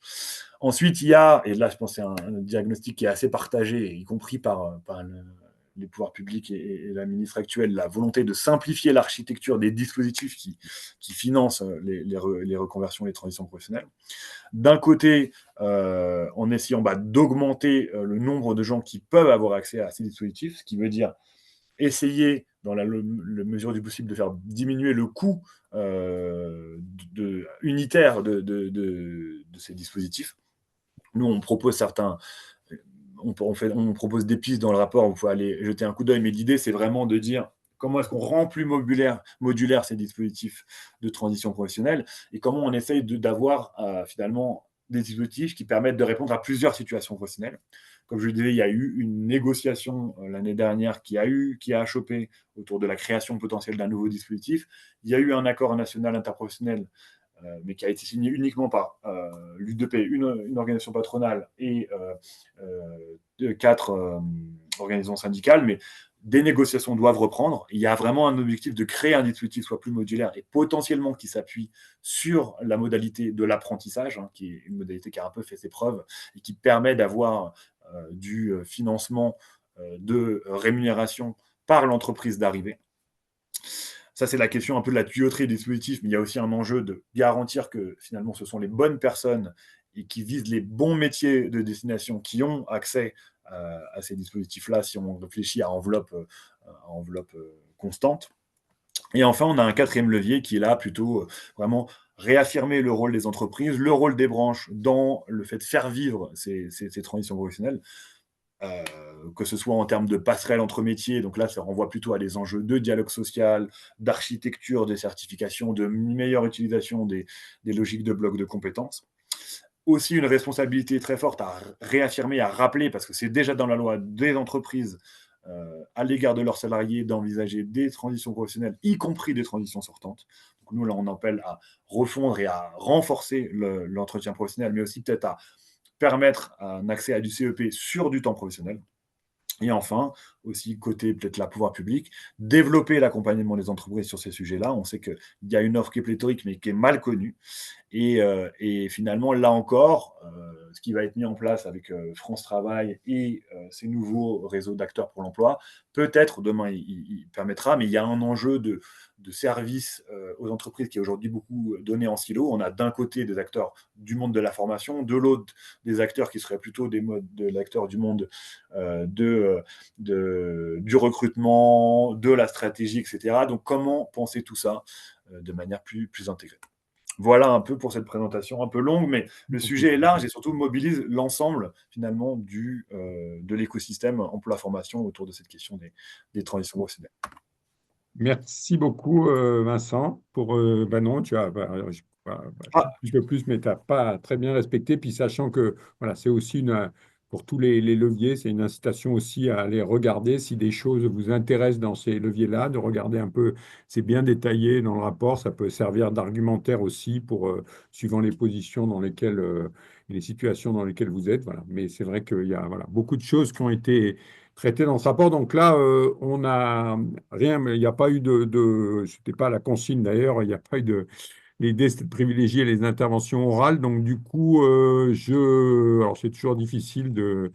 Ensuite, il y a, et là, je pense que c'est un diagnostic qui est assez partagé, y compris par les pouvoirs publics et la ministre actuelle, la volonté de simplifier l'architecture des dispositifs qui financent les reconversions et les transitions professionnelles. D'un côté, en essayant d'augmenter le nombre de gens qui peuvent avoir accès à ces dispositifs, ce qui veut dire essayer, dans la mesure du possible, de faire diminuer le coût unitaire de ces dispositifs. Nous, on propose on propose des pistes dans le rapport, vous pouvez aller jeter un coup d'œil, mais l'idée, c'est vraiment de dire comment est-ce qu'on rend plus modulaire ces dispositifs de transition professionnelle et comment on essaye d'avoir finalement des dispositifs qui permettent de répondre à plusieurs situations professionnelles. Comme je le disais, il y a eu une négociation l'année dernière qui a achoppé autour de la création potentielle d'un nouveau dispositif. Il y a eu un accord national interprofessionnel mais qui a été signé uniquement par l'UDP, une organisation patronale et 4 organisations syndicales, mais des négociations doivent reprendre. Il y a vraiment un objectif de créer un dispositif qui soit plus modulaire et potentiellement qui s'appuie sur la modalité de l'apprentissage, qui est une modalité qui a un peu fait ses preuves et qui permet d'avoir du financement de rémunération par l'entreprise d'arrivée. Ça, c'est la question un peu de la tuyauterie des dispositifs, mais il y a aussi un enjeu de garantir que finalement ce sont les bonnes personnes et qui visent les bons métiers de destination qui ont accès à ces dispositifs-là, si on réfléchit à enveloppe constante. Et enfin, on a un quatrième levier qui est là plutôt vraiment réaffirmer le rôle des entreprises, le rôle des branches dans le fait de faire vivre ces transitions professionnelles. Que ce soit en termes de passerelle entre métiers, donc là, ça renvoie plutôt à des enjeux de dialogue social, d'architecture des certifications, de meilleure utilisation des logiques de blocs de compétences. Aussi une responsabilité très forte à réaffirmer, à rappeler, parce que c'est déjà dans la loi des entreprises à l'égard de leurs salariés d'envisager des transitions professionnelles, y compris des transitions sortantes. Donc nous, là, on appelle à refondre et à renforcer l'entretien professionnel, mais aussi peut-être à permettre un accès à du CEP sur du temps professionnel. Et enfin, aussi côté peut-être la pouvoir public, développer l'accompagnement des entreprises sur ces sujets-là. On sait qu'il y a une offre qui est pléthorique, mais qui est mal connue. Et finalement, là encore, ce qui va être mis en place avec France Travail et ces nouveaux réseaux d'acteurs pour l'emploi, peut-être demain, il permettra, mais il y a un enjeu de service aux entreprises qui est aujourd'hui beaucoup donné en silo. On a d'un côté des acteurs du monde de la formation, de l'autre des acteurs qui seraient plutôt des acteurs du monde du recrutement, de la stratégie, etc. Donc, comment penser tout ça de manière plus intégrée? Voilà un peu pour cette présentation un peu longue, mais le sujet est large et surtout mobilise l'ensemble finalement de l'écosystème emploi-formation autour de cette question des transitions professionnelles. Merci beaucoup, Vincent. Non, tu as, je Ah, un petit peu plus, mais tu n'as pas très bien respecté. Puis sachant que voilà, c'est aussi pour tous les leviers, c'est une incitation aussi à aller regarder si des choses vous intéressent dans ces leviers-là, de regarder un peu, c'est bien détaillé dans le rapport, ça peut servir d'argumentaire aussi suivant les positions dans lesquelles, et les situations dans lesquelles vous êtes. Voilà. Mais c'est vrai qu'il y a voilà, beaucoup de choses qui ont été traité dans ce rapport. Donc là, on n'a rien, mais il n'y a pas eu c'était pas la consigne d'ailleurs, il n'y a pas eu l'idée c'était de privilégier les interventions orales. Donc du coup, alors c'est toujours difficile de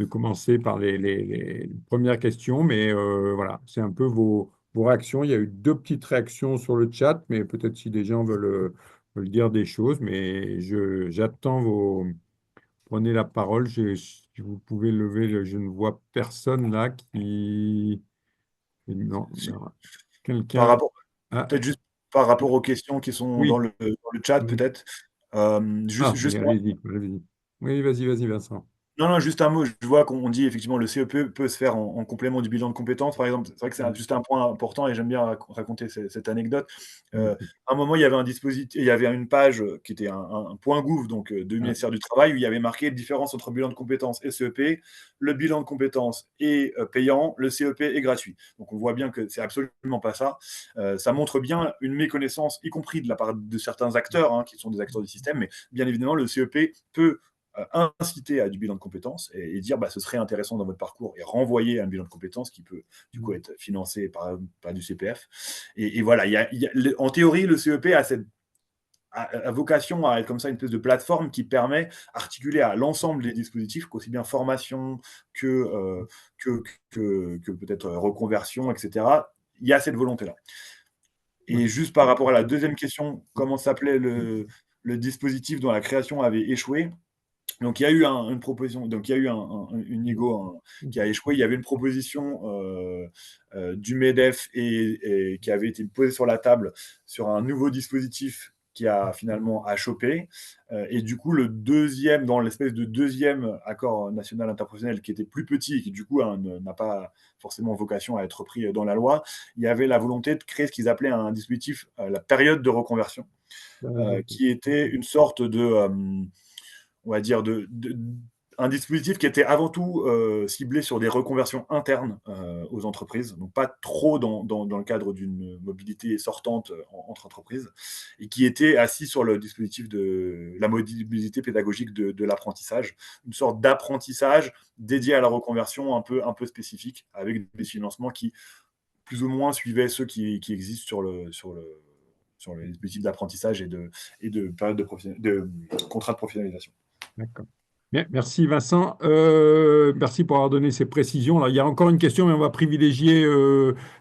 commencer par les premières questions, mais voilà, c'est un peu vos réactions. Il y a eu deux petites réactions sur le chat, mais peut-être si des gens veulent dire des choses, mais j'attends Prenez la parole. Si vous pouvez lever je ne vois personne là qui. Non, non. par Quelqu'un. rapport, Ah, peut-être juste par rapport aux questions qui sont oui, dans le chat, oui. peut-être. Oui, Juste allez-y, allez-y. Oui, vas-y, Vincent. Non, non, juste un mot. Je vois qu'on dit effectivement le CEP peut se faire en complément du bilan de compétences, par exemple. C'est vrai que c'est juste un point important et j'aime bien raconter cette anecdote. À un moment, il y avait un dispositif, il y avait une page qui était un point gouv, donc du Ah, ministère du Travail, où il y avait marqué différence entre bilan de compétences et CEP. Le bilan de compétences est payant, le CEP est gratuit. Donc on voit bien que c'est absolument pas ça. Ça montre bien une méconnaissance, y compris de la part de certains acteurs, qui sont des acteurs du système, mais bien évidemment, le CEP peut inciter à du bilan de compétences et dire ce serait intéressant dans votre parcours et renvoyer un bilan de compétences qui peut du coup être financé par du CPF. Et voilà, en théorie, le CEP a vocation à être comme ça une espèce de plateforme qui permet d'articuler à l'ensemble des dispositifs, aussi bien formation que peut-être reconversion, etc. Il y a cette volonté-là. Et juste par rapport à la deuxième question, comment s'appelait le dispositif dont la création avait échoué? Donc il y a eu une proposition, donc il y a eu une qui a échoué. Il y avait une proposition du MEDEF et qui avait été posée sur la table sur un nouveau dispositif qui a finalement achoppé. Et du coup, le deuxième, dans l'espèce de deuxième accord national interprofessionnel qui était plus petit et qui du coup n'a pas forcément vocation à être pris dans la loi, il y avait la volonté de créer ce qu'ils appelaient un dispositif, la période de reconversion, qui était une sorte de on va dire, un dispositif qui était avant tout ciblé sur des reconversions internes aux entreprises, donc pas trop dans le cadre d'une mobilité sortante entre entreprises, et qui était assis sur le dispositif de la mobilité pédagogique de l'apprentissage, une sorte d'apprentissage dédié à la reconversion un peu spécifique, avec des financements qui plus ou moins suivaient ceux qui existent sur les dispositifs d'apprentissage et de période de contrat de professionnalisation. D'accord. Bien, merci Vincent. Merci pour avoir donné ces précisions. Alors, il y a encore une question, mais on va privilégier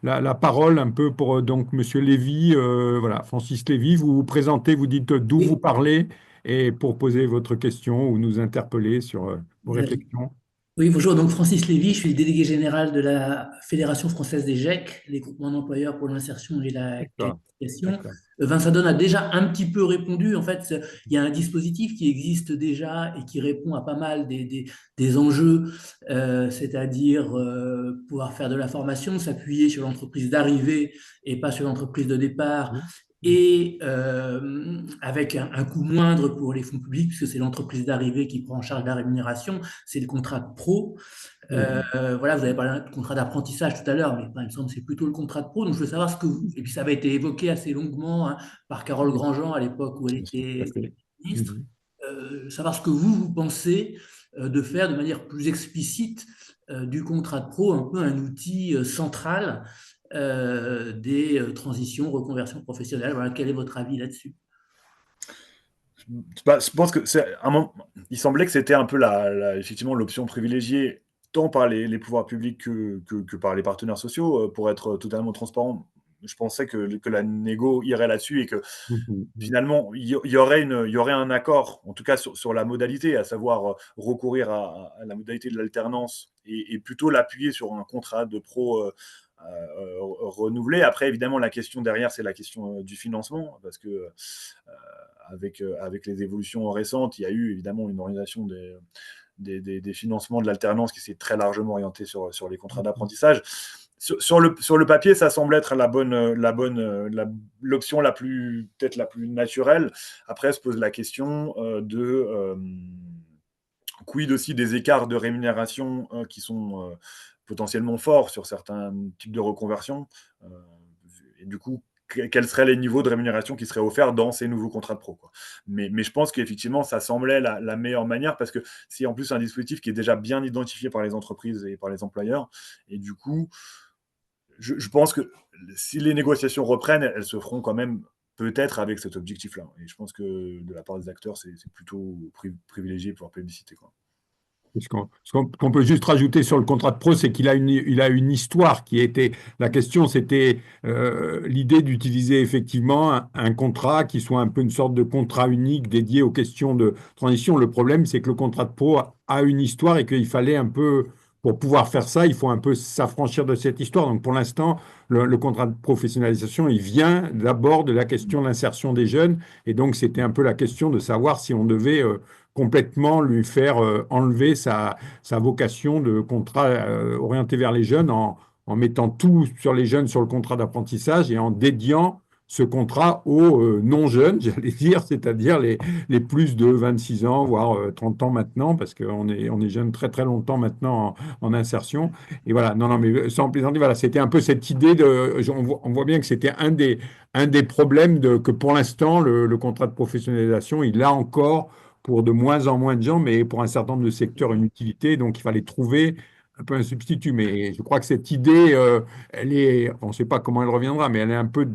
la parole un peu pour donc Monsieur Lévy. Voilà, Francis Lévy, vous vous présentez, vous dites d'où vous Oui, parlez et pour poser votre question ou nous interpeller sur vos réflexions. oui, bonjour. Donc Francis Lévy, je suis le délégué général de la Fédération française des GEC, les groupements d'employeurs pour l'insertion et la D'accord, qualification. d'accord. Vincent Donne a déjà un petit peu répondu. En fait, il y a un dispositif qui existe déjà et qui répond à pas mal des enjeux, c'est-à-dire pouvoir faire de la formation, s'appuyer sur l'entreprise d'arrivée et pas sur l'entreprise de départ, et avec un coût moindre pour les fonds publics, puisque c'est l'entreprise d'arrivée qui prend en charge la rémunération, c'est le contrat de pro. Oui. Voilà, vous avez parlé de contrat d'apprentissage tout à l'heure, mais il me semble que c'est plutôt le contrat de pro. Donc je veux savoir ce que vous, et puis ça avait été évoqué assez longuement hein, par Carole Grandjean à l'époque où elle Tout à était fait. ministre, Mhm. savoir ce que vous pensez de faire de manière plus explicite du contrat de pro, un peu un outil central des transitions, reconversions professionnelles. Voilà, quel est votre avis là-dessus? Bah, je pense que il semblait que c'était un peu effectivement l'option privilégiée tant par les pouvoirs publics que par les partenaires sociaux. Pour être totalement transparent, je pensais que la négo irait là-dessus et que Mhm. finalement il y aurait un accord, en tout cas sur la modalité, à savoir recourir à la modalité de l'alternance et plutôt l'appuyer sur un contrat de pro renouvelé. Après, évidemment, la question derrière, c'est la question du financement, parce que avec les évolutions récentes, il y a eu évidemment une organisation des financements de l'alternance qui s'est très largement orientée sur les contrats d'apprentissage. Sur le papier, ça semble être l'option peut-être la plus naturelle. Après, se pose la question quid aussi des écarts de rémunération qui sont potentiellement forts sur certains types de reconversion. Euh, et du coup, quels seraient les niveaux de rémunération qui seraient offerts dans ces nouveaux contrats de pro, quoi. Mais je pense qu'effectivement, ça semblait la meilleure manière parce que c'est en plus un dispositif qui est déjà bien identifié par les entreprises et par les employeurs. Et du coup, je pense que si les négociations reprennent, elles se feront quand même peut-être avec cet objectif-là. Et je pense que de la part des acteurs, c'est plutôt privilégié pour la publicité, quoi. Ce qu'on peut juste rajouter sur le contrat de pro, c'est il a une histoire qui était. La question, c'était l'idée d'utiliser effectivement un contrat qui soit un peu une sorte de contrat unique dédié aux questions de transition. Le problème, c'est que le contrat de pro a une histoire et qu'il fallait un peu, pour pouvoir faire ça, il faut un peu s'affranchir de cette histoire. Donc pour l'instant, le contrat de professionnalisation, il vient d'abord de la question de l'insertion des jeunes. Et donc c'était un peu la question de savoir si on devait complètement lui faire enlever sa vocation de contrat orienté vers les jeunes en mettant tout sur les jeunes sur le contrat d'apprentissage et en dédiant ce contrat aux non-jeunes, j'allais dire, c'est-à-dire les plus de 26 ans, voire 30 ans maintenant, parce qu'on est jeune très très longtemps maintenant en insertion. Et voilà, non, non, mais sans plaisanter, voilà, c'était un peu cette idée on voit bien que c'était un des problèmes que pour l'instant, le contrat de professionnalisation, il a encore pour de moins en moins de gens, mais pour un certain nombre de secteurs, une utilité. Donc, il fallait trouver un peu un substitut. Mais je crois que cette idée, on ne sait pas comment elle reviendra, mais elle est un peu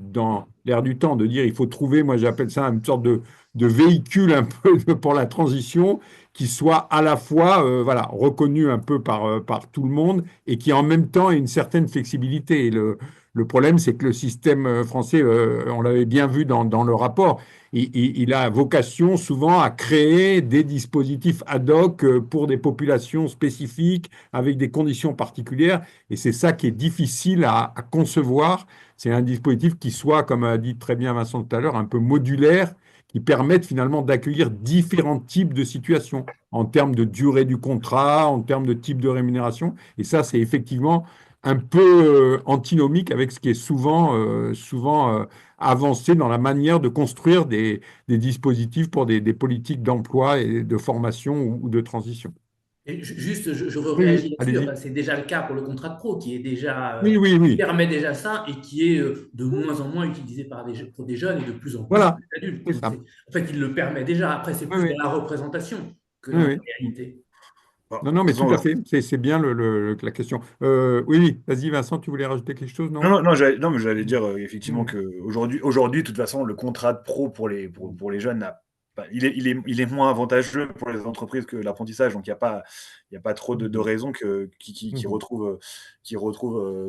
l'air du temps, de dire il faut trouver, moi j'appelle ça une sorte de véhicule un peu pour la transition qui soit à la fois voilà, reconnu un peu par tout le monde et qui en même temps ait une certaine flexibilité. Et le problème, c'est que le système français, on l'avait bien vu dans le rapport, il a vocation souvent à créer des dispositifs ad hoc pour des populations spécifiques avec des conditions particulières. Et c'est ça qui est difficile à concevoir. C'est un dispositif qui soit, comme a dit très bien Vincent tout à l'heure, un peu modulaire, qui permette finalement d'accueillir différents types de situations en termes de durée du contrat, en termes de type de rémunération. Et ça, c'est effectivement un peu antinomique avec ce qui est souvent avancé dans la manière de construire des dispositifs pour des politiques d'emploi et de formation ou de transition. Et juste, je Oui, réagis oui, là-dessus. allez-y. Enfin, c'est déjà le cas pour le contrat de pro qui est déjà, Oui, oui, qui oui. permet déjà ça et qui est de moins en moins utilisé pour des jeunes et de plus en plus pour Voilà, les adultes. c'est Donc ça. en fait, il le permet déjà. Après, c'est Oui, plus dans oui, la représentation que oui, dans la oui. réalité. Bon, Non, non, de mais toute tout à façon, fait. C'est bien la question. Oui, oui. Vas-y, Vincent, tu voulais rajouter quelque chose, non, non? non, non, mais j'allais dire effectivement Mm, qu'aujourd'hui, de toute façon, le contrat de pro pour les jeunes, il est moins avantageux pour les entreprises que l'apprentissage. Donc, il y a pas trop de mm, raisons qui mm, retrouvent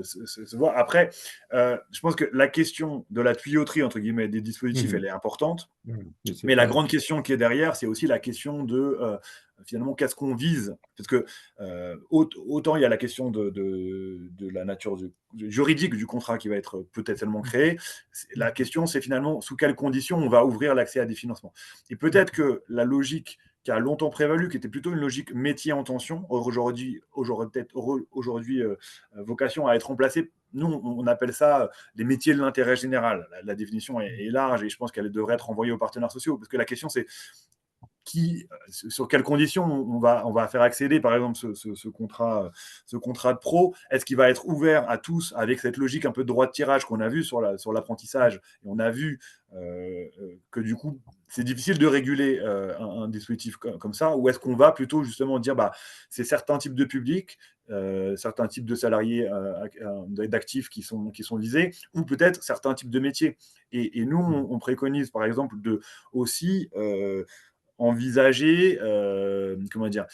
ce voie. Après, je pense que la question de la tuyauterie, entre guillemets, des dispositifs, mm, elle est importante. Mais c'est Mais la pas. grande question qui est derrière, c'est aussi la question de finalement qu'est-ce qu'on vise. Parce que autant il y a la question de la nature juridique du contrat qui va être potentiellement créé. La question, c'est finalement sous quelles conditions on va ouvrir l'accès à des financements. Et peut-être que la logique qui a longtemps prévalu, qui était plutôt une logique métier en tension, aurait peut-être aujourd'hui vocation à être remplacée. Nous, on appelle ça les métiers de l'intérêt général. La définition est large et je pense qu'elle devrait être envoyée aux partenaires sociaux parce que la question, c'est sur quelles conditions on va faire accéder, par exemple, ce contrat de pro. Est-ce qu'il va être ouvert à tous avec cette logique un peu de droit de tirage qu'on a vu sur l'apprentissage et on a vu que du coup, c'est difficile de réguler un dispositif comme ça, ou est-ce qu'on va plutôt justement dire c'est certains types de publics, certains types de salariés d'actifs qui sont visés, ou peut-être certains types de métiers. Et nous, on préconise par exemple de aussi envisager, comment dire,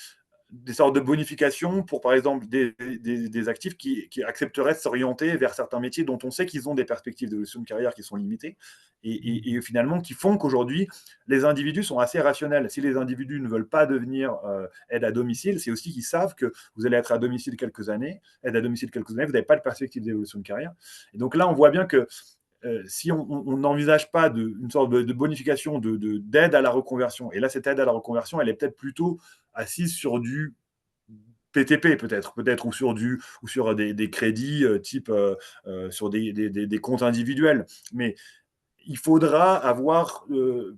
des sortes de bonifications pour, par exemple, des actifs qui accepteraient de s'orienter vers certains métiers dont on sait qu'ils ont des perspectives d'évolution de carrière qui sont limitées et finalement qui font qu'aujourd'hui, les individus sont assez rationnels. Si les individus ne veulent pas devenir aide à domicile, c'est aussi qu'ils savent que vous allez être à domicile quelques années, aide à domicile quelques années, vous n'avez pas de perspective d'évolution de carrière. Et donc là, on voit bien que si on n'envisage pas une sorte de bonification d'aide à la reconversion, et là, cette aide à la reconversion, elle est peut-être plutôt assise sur du PTP peut-être ou sur des crédits type sur des comptes individuels. Mais il faudra avoir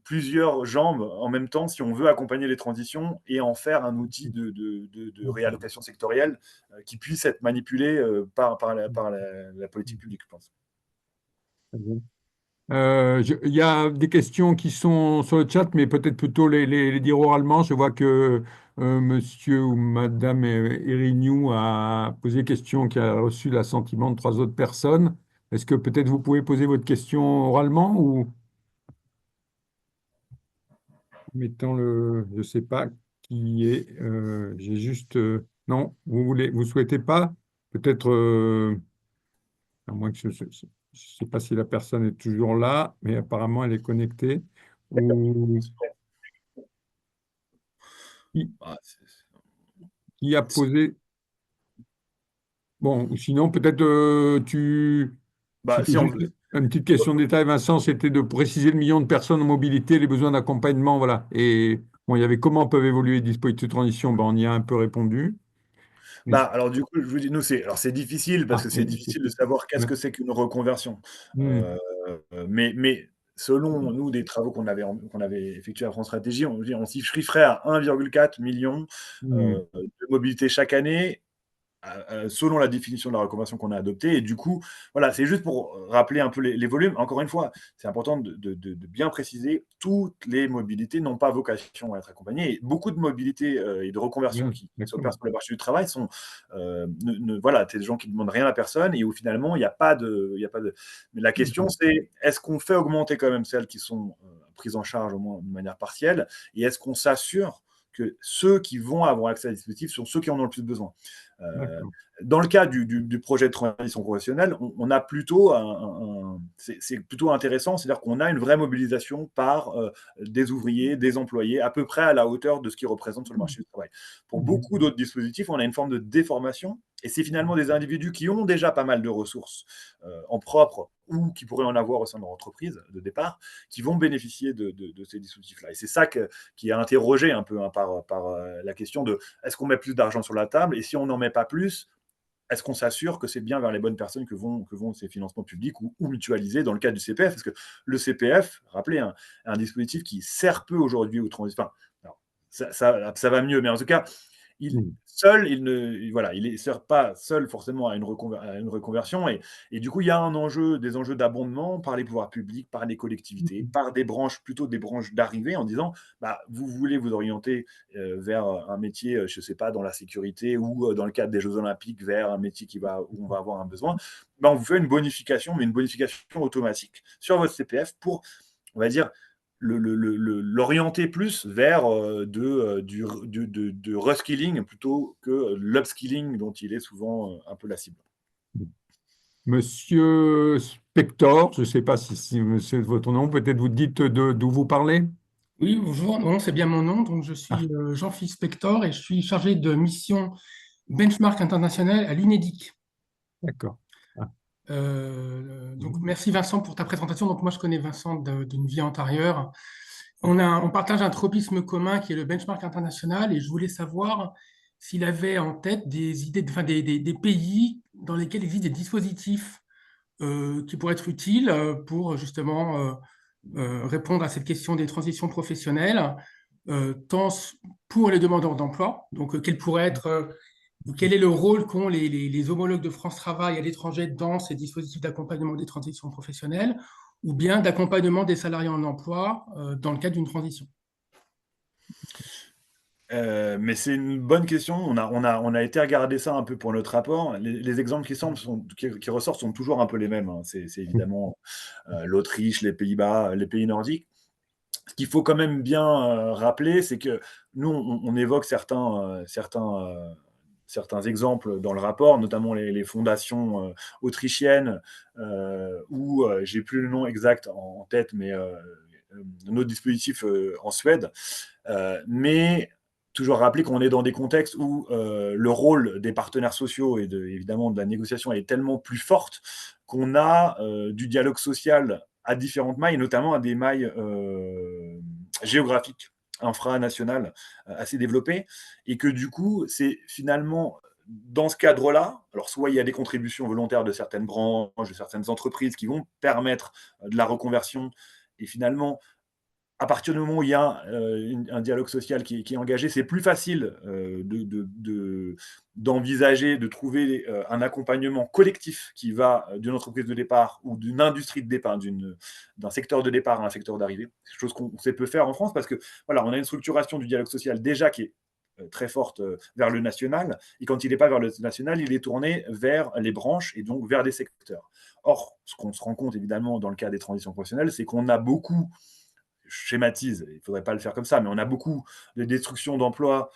plusieurs jambes en même temps si on veut accompagner les transitions et en faire un outil de réallocation sectorielle qui puisse être manipulé par la politique publique, je pense. Il y a des questions qui sont sur le chat, mais peut-être plutôt les dire oralement. Je vois que monsieur ou madame Erignou a posé une question qui a reçu l'assentiment de trois autres personnes. Est-ce que peut-être vous pouvez poser votre question oralement ou mettant je ne sais pas qui est, j'ai juste, non, vous souhaitez pas? Peut-être, à moins que je ne sais pas si la personne est toujours là, mais apparemment elle est connectée. Ou qui, Ah, qui a posé. Bon, ou sinon, peut-être c'était si on juste veut. une petite question de détail, Vincent, c'était de préciser le million de personnes en mobilité, les besoins d'accompagnement, voilà. Et bon, il y avait comment peuvent évoluer les dispositifs de transition, ben, on y a un peu répondu. Mais, Alors du coup, je vous dis, nous, c'est difficile parce que c'est oui, difficile de savoir qu'est-ce ouais. que c'est qu'une reconversion. Hmm, Euh, mais selon nous, des travaux qu'on avait effectués à France Stratégie, on s'y chiffrait à 1,4 million hmm, de mobilité chaque année selon la définition de la reconversion qu'on a adoptée. Et du coup, voilà, c'est juste pour rappeler un peu les volumes. Encore une fois, c'est important de bien préciser, toutes les mobilités n'ont pas vocation à être accompagnées. Et beaucoup de mobilités et de reconversions Bien, qui s'opèrent exactement. sur le marché du travail sont, voilà, c'est des gens qui ne demandent rien à personne et où finalement, il n'y a pas de, il y a pas de. Mais la question, c'est est-ce qu'on fait augmenter quand même celles qui sont prises en charge au moins de manière partielle, et est-ce qu'on s'assure que ceux qui vont avoir accès à la dispositif sont ceux qui en ont le plus besoin. Euh, D'accord. Dans le cas du projet de transition professionnelle, on a plutôt c'est plutôt intéressant, c'est-à-dire qu'on a une vraie mobilisation par des ouvriers, des employés, à peu près à la hauteur de ce qu'ils représentent sur le marché du travail. Pour beaucoup d'autres dispositifs, on a une forme de déformation, et c'est finalement des individus qui ont déjà pas mal de ressources en propre ou qui pourraient en avoir au sein de leur entreprise de départ, qui vont bénéficier de ces dispositifs-là. Et c'est ça qui est interrogé un peu par la question de est-ce qu'on met plus d'argent sur la table, et si on n'en met pas plus, est-ce qu'on s'assure que c'est bien vers les bonnes personnes que vont ces financements publics ou mutualisés dans le cas du CPF? Parce que le CPF, rappelez, un dispositif qui sert peu aujourd'hui aux transitions. Enfin, alors, ça va mieux, mais en tout cas, seul, il ne sert pas seul forcément à une reconversion. Et du coup, il y a des enjeux d'abondement par les pouvoirs publics, par les collectivités, par des branches, plutôt des branches d'arrivée, en disant, bah, vous voulez vous orienter vers un métier, je ne sais pas, dans la sécurité ou dans le cadre des Jeux Olympiques, vers un métier où on va avoir un besoin. Bah, on vous fait une bonification, mais une bonification automatique sur votre CPF pour, on va dire, l'orienter plus vers du reskilling plutôt que l'upskilling dont il est souvent un peu la cible. Monsieur Spector, je ne sais pas si c'est votre nom, peut-être vous dites d'où vous parlez? Oui, bonjour. Non, c'est bien mon nom. Donc, je Ah, suis Jean-Philippe Spector et je suis chargé de mission benchmark international à l'UNEDIC. d'accord. Ah, Donc, merci Vincent pour ta présentation. Donc, moi, je connais Vincent d'une vie antérieure. On partage un tropisme commun qui est le benchmark international et je voulais savoir s'il avait en tête des idées, enfin, des pays dans lesquels existent des dispositifs qui pourraient être utiles pour justement répondre à cette question des transitions professionnelles, tant pour les demandeurs d'emploi, donc quel est le rôle qu'ont les homologues de France Travail à l'étranger dans ces dispositifs d'accompagnement des transitions professionnelles, ou bien d'accompagnement des salariés en emploi dans le cadre d'une transition. Mais c'est une bonne question. On a été regarder ça un peu pour notre rapport. Les exemples qui ressortent sont toujours un peu les mêmes, hein. C'est évidemment l'Autriche, les Pays-Bas, les pays nordiques. Ce qu'il faut quand même bien rappeler, c'est que nous, on évoque certains exemples dans le rapport, notamment les fondations autrichiennes, ou j'ai plus le nom exact en tête, mais notre dispositif en Suède. Mais toujours rappeler qu'on est dans des contextes où le rôle des partenaires sociaux et évidemment de la négociation est tellement plus forte qu'on a du dialogue social à différentes mailles, notamment à des mailles géographiques, infranationales, assez développées, et que du coup, c'est finalement dans ce cadre-là, alors soit il y a des contributions volontaires de certaines branches, de certaines entreprises qui vont permettre de la reconversion, et finalement, à partir du moment où il y a un dialogue social qui est engagé, c'est plus facile d'envisager, de trouver un accompagnement collectif qui va d'une entreprise de départ ou d'une industrie de départ, d'un secteur de départ à un secteur d'arrivée. C'est quelque chose qu'on sait peu faire en France parce que voilà, on a une structuration du dialogue social déjà qui est très forte vers le national, et quand il n'est pas vers le national, il est tourné vers les branches et donc vers des secteurs. Or, ce qu'on se rend compte évidemment dans le cas des transitions professionnelles, c'est qu'on a beaucoup, schématise, il ne faudrait pas le faire comme ça, mais on a beaucoup de destruction d'emplois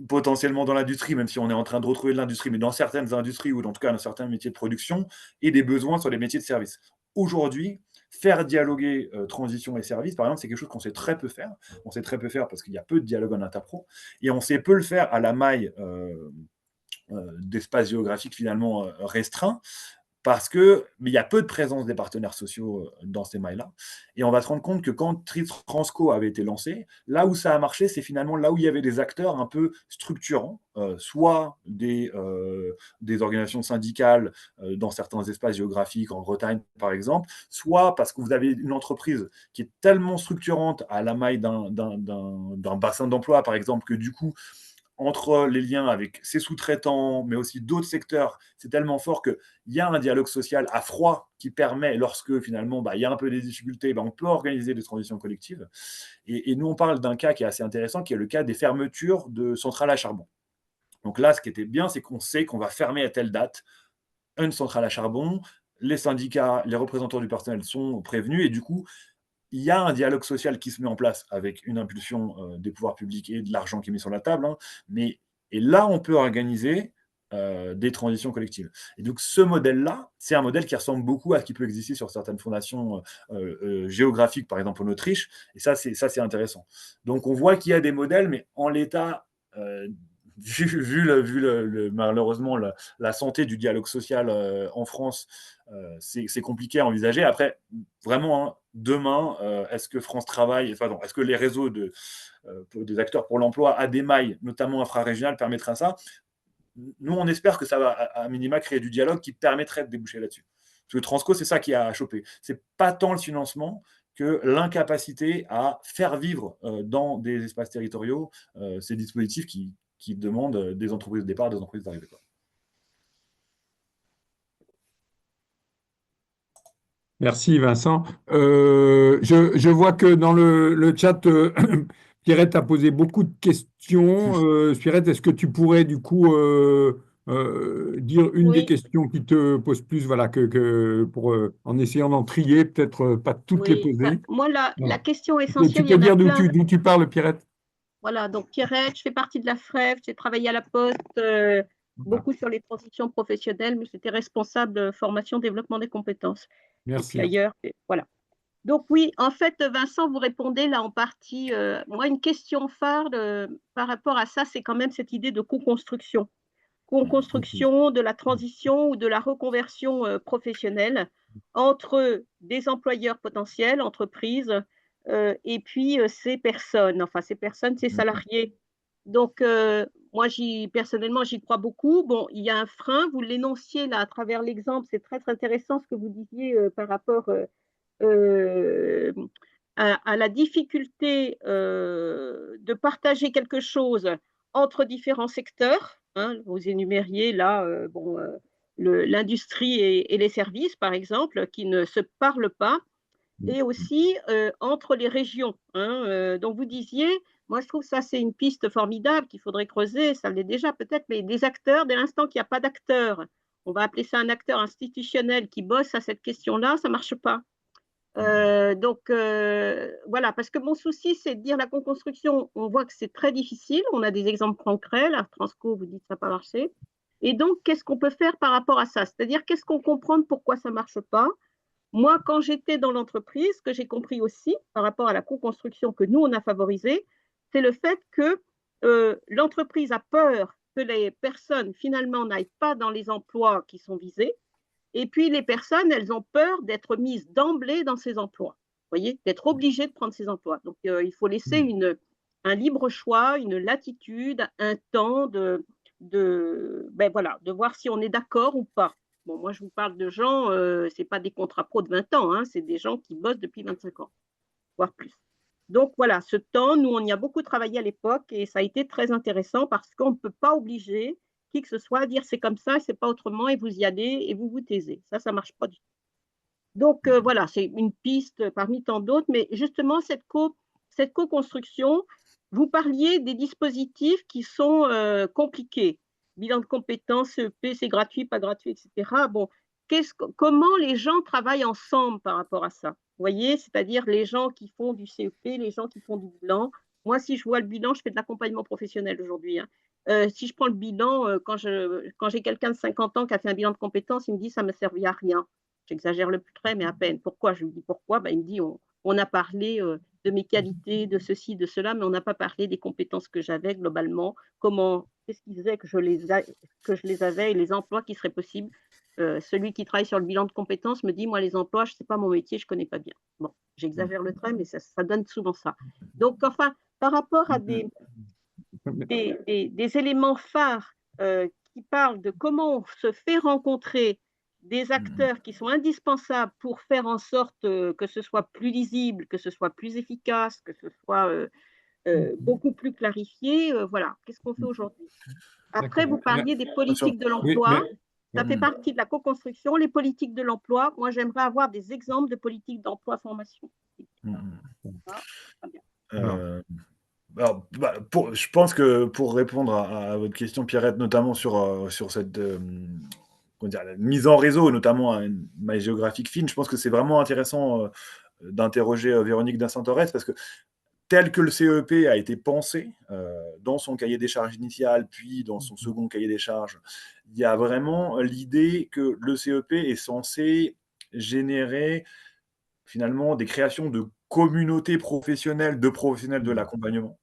potentiellement dans l'industrie, même si on est en train de retrouver de l'industrie, mais dans certaines industries ou en tout cas dans certains métiers de production, et des besoins sur les métiers de service. Aujourd'hui, faire dialoguer transition et service, par exemple, c'est quelque chose qu'on sait très peu faire. On sait très peu faire parce qu'il y a peu de dialogue en interpro, et on sait peu le faire à la maille d'espace géographique finalement restreint, parce qu'il y a peu de présence des partenaires sociaux dans ces mailles-là. Et on va se rendre compte que quand Transco avait été lancé, là où ça a marché, c'est finalement là où il y avait des acteurs un peu structurants, soit des organisations syndicales dans certains espaces géographiques, en Bretagne par exemple, soit parce que vous avez une entreprise qui est tellement structurante à la maille d'un bassin d'emploi, par exemple, que du coup, entre les liens avec ses sous-traitants, mais aussi d'autres secteurs, c'est tellement fort qu'il y a un dialogue social à froid qui permet, lorsque finalement il y a un peu des difficultés, on peut organiser des transitions collectives. Et nous, on parle d'un cas qui est assez intéressant, qui est le cas des fermetures de centrales à charbon. Donc là, ce qui était bien, c'est qu'on sait qu'on va fermer à telle date une centrale à charbon, les syndicats, les représentants du personnel sont prévenus, et du coup, il y a un dialogue social qui se met en place avec une impulsion des pouvoirs publics et de l'argent qui est mis sur la table, hein, et là, on peut organiser des transitions collectives. Et donc, ce modèle-là, c'est un modèle qui ressemble beaucoup à ce qui peut exister sur certaines fondations géographiques, par exemple en Autriche, et ça, c'est intéressant. Donc, on voit qu'il y a des modèles, mais en l'état, malheureusement la santé du dialogue social en France, c'est compliqué à envisager. Après, vraiment, hein, demain, est-ce que France Travail, est-ce que les réseaux des acteurs pour l'emploi à des mailles, notamment infrarégionales, permettraient ça? Nous, on espère que ça va, à minima, créer du dialogue qui permettrait de déboucher là-dessus. Parce que Transco, c'est ça qui a chopé. C'est pas tant le financement que l'incapacité à faire vivre dans des espaces territoriaux ces dispositifs qui demandent des entreprises de départ, des entreprises d'arrivée. Merci Vincent. Je vois que dans le chat, Pierrette a posé beaucoup de questions. Pierrette, est-ce que tu pourrais du coup dire une des Oui, questions qui te pose plus, voilà, pour en essayant d'en trier, peut-être pas toutes les oui. poser. Moi, la Voilà. question Tu essentielle, il y peux en a dire plein. d'où tu parles, Pierrette? Voilà, donc Pierrette, je fais partie de la FREF, j'ai travaillé à la Poste, Voilà. beaucoup sur les transitions professionnelles, mais j'étais responsable formation, développement des compétences. Et puis Merci. ailleurs, voilà. Donc oui, en fait, Vincent, vous répondez là en partie. Moi, une question phare par rapport à ça, c'est quand même cette idée de co-construction. Co-construction de la transition ou de la reconversion professionnelle entre des employeurs potentiels, entreprises, et puis ces personnes, enfin ces personnes, ces salariés. Donc, moi, personnellement, j'y crois beaucoup. Bon, il y a un frein, vous l'énonciez là à travers l'exemple, c'est très, très intéressant ce que vous disiez par rapport euh, à la difficulté de partager quelque chose entre différents secteurs. Hein, vous énumériez là bon, l'industrie et les services, par exemple, qui ne se parlent pas, et aussi entre les régions. Hein, donc vous disiez, moi je trouve que ça c'est une piste formidable qu'il faudrait creuser, ça l'est déjà peut-être, mais des acteurs, dès l'instant qu'il n'y a pas d'acteur, on va appeler ça un acteur institutionnel qui bosse à cette question-là, ça ne marche pas. Donc voilà, parce que mon souci, c'est de dire la co-construction, on voit que c'est très difficile, on a des exemples concrets, la Transco, vous dites que ça n'a pas marché. Et donc, qu'est-ce qu'on peut faire par rapport à ça? C'est-à-dire, qu'est-ce qu'on comprend pourquoi ça ne marche pas? Moi, quand j'étais dans l'entreprise, ce que j'ai compris aussi par rapport à la co-construction que nous, on a favorisée, c'est le fait que l'entreprise a peur que les personnes, finalement, n'aillent pas dans les emplois qui sont visés. Et puis, les personnes, elles ont peur d'être mises d'emblée dans ces emplois. Vous voyez, d'être obligées de prendre ces emplois. Donc, il faut laisser un libre choix, une latitude, un temps voilà, de voir si on est d'accord ou pas. Bon, moi, je vous parle de gens, ce n'est pas des contrats pro de 20 ans, hein, c'est des gens qui bossent depuis 25 ans, voire plus. Donc, voilà, ce temps, nous, on y a beaucoup travaillé à l'époque et ça a été très intéressant parce qu'on ne peut pas obliger qui que ce soit à dire c'est comme ça, c'est pas autrement et vous y allez et vous vous taisez. Ça ne marche pas du tout. Donc, voilà, c'est une piste parmi tant d'autres, mais justement, cette co-construction, vous parliez des dispositifs qui sont compliqués. Bilan de compétences, CEP, c'est gratuit, pas gratuit, etc. Bon, comment les gens travaillent ensemble par rapport à ça? Vous voyez, c'est-à-dire les gens qui font du CEP, les gens qui font du bilan. Moi, si je vois le bilan, je fais de l'accompagnement professionnel aujourd'hui. Hein. Si je prends le bilan, quand j'ai quelqu'un de 50 ans qui a fait un bilan de compétences, il me dit ça ne me servait à rien. J'exagère le plus près, mais à peine. Pourquoi? Je lui dis pourquoi? Ben, il me dit on a parlé de mes qualités, de ceci, de cela, mais on n'a pas parlé des compétences que j'avais globalement, qu'est-ce qui faisait que je les avais et les emplois qui seraient possibles. Celui qui travaille sur le bilan de compétences me dit moi, les emplois, ce n'est pas mon métier, je ne connais pas bien. Bon, j'exagère le trait, mais ça donne souvent ça. Donc, enfin, par rapport à des éléments phares qui parlent de comment on se fait rencontrer des acteurs qui sont indispensables pour faire en sorte que ce soit plus lisible, que ce soit plus efficace, que ce soit beaucoup plus clarifié. Voilà, qu'est-ce qu'on fait aujourd'hui? Après, vous D'accord. parliez des Bien sûr. politiques de Oui, l'emploi. Ça fait Mm. partie de la co-construction. Les politiques de l'emploi, moi, j'aimerais avoir des exemples de politiques d'emploi-formation. Mm. Ah, très bien. Alors, Alors, je pense que pour répondre à votre question, Pierrette, notamment sur cette comment dire, la mise en réseau, notamment à une maille géographique fine, je pense que c'est vraiment intéressant d'interroger Véronique Dassin-Torres parce que tel que le CEP a été pensé dans son cahier des charges initial, puis dans son second cahier des charges, il y a vraiment l'idée que le CEP est censé générer finalement des créations de communautés professionnelles, de professionnels de l'accompagnement.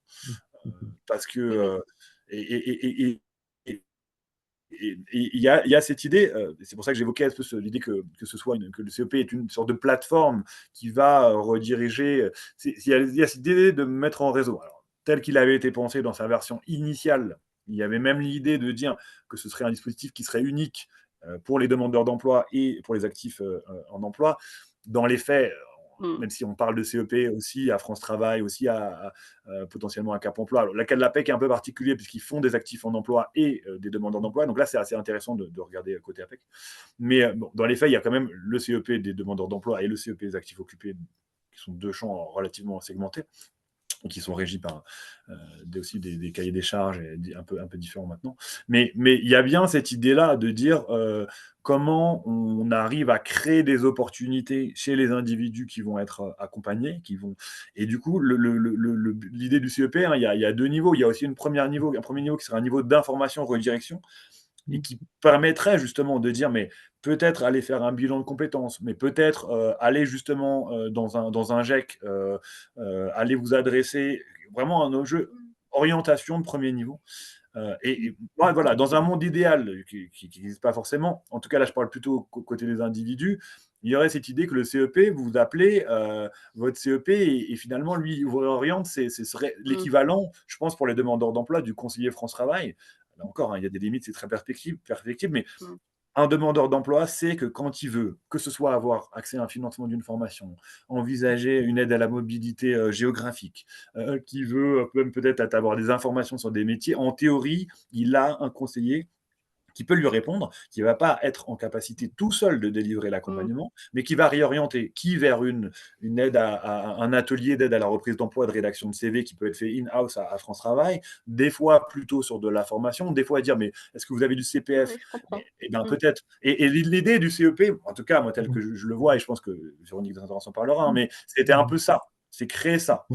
Parce que Oui, oui. et, et, et, et, et, il y a cette idée, c'est pour ça que j'évoquais un peu l'idée que ce soit que le CEP est une sorte de plateforme qui va rediriger. Il y a cette idée de mettre en réseau. Alors, tel qu'il avait été pensé dans sa version initiale, il y avait même l'idée de dire que ce serait un dispositif qui serait unique pour les demandeurs d'emploi et pour les actifs en emploi. Dans les faits, Mm. même si on parle de CEP aussi à France Travail, aussi à potentiellement à Cap Emploi. Alors, la CADLAPEC est un peu particulier puisqu'ils font des actifs en emploi et des demandeurs d'emploi. Donc là, c'est assez intéressant de regarder côté APEC. Mais bon, dans les faits, il y a quand même le CEP des demandeurs d'emploi et le CEP des actifs occupés, qui sont deux champs relativement segmentés, qui sont régis par aussi des cahiers des charges un peu différents maintenant. Mais il y a bien cette idée-là de dire comment on arrive à créer des opportunités chez les individus qui vont être accompagnés, et du coup, l'idée du CEP, hein, il y a deux niveaux. Il y a aussi un premier niveau qui sera un niveau d'information redirection, et qui permettrait justement de dire, mais peut-être aller faire un bilan de compétences, mais peut-être aller justement dans un GEC, aller vous adresser vraiment à un enjeu orientation de premier niveau. Ouais, voilà, dans un monde idéal qui n'existe pas forcément, en tout cas là je parle plutôt côté des individus, il y aurait cette idée que le CEP, vous appelez votre CEP et finalement lui il vous oriente, ce serait l'équivalent, je pense, pour les demandeurs d'emploi du conseiller France Travail. Là encore, hein, il y a des limites, c'est très perfectible, mais un demandeur d'emploi sait que quand il veut, que ce soit avoir accès à un financement d'une formation, envisager une aide à la mobilité géographique, qui veut même peut-être avoir des informations sur des métiers, en théorie, il a un conseiller qui peut lui répondre, qui ne va pas être en capacité tout seul de délivrer l'accompagnement, mais qui va réorienter qui vers une aide à un atelier d'aide à la reprise d'emploi, de rédaction de CV qui peut être fait in-house à France Travail, des fois plutôt sur de la formation, des fois à dire mais est-ce que vous avez du CPF? Oui, je comprends. Eh bien peut-être. Et l'idée du CEP, en tout cas moi tel que je le vois, et je pense que Véronique Dassin-Torres en parlera, hein, mais c'était un peu ça, c'est créer ça.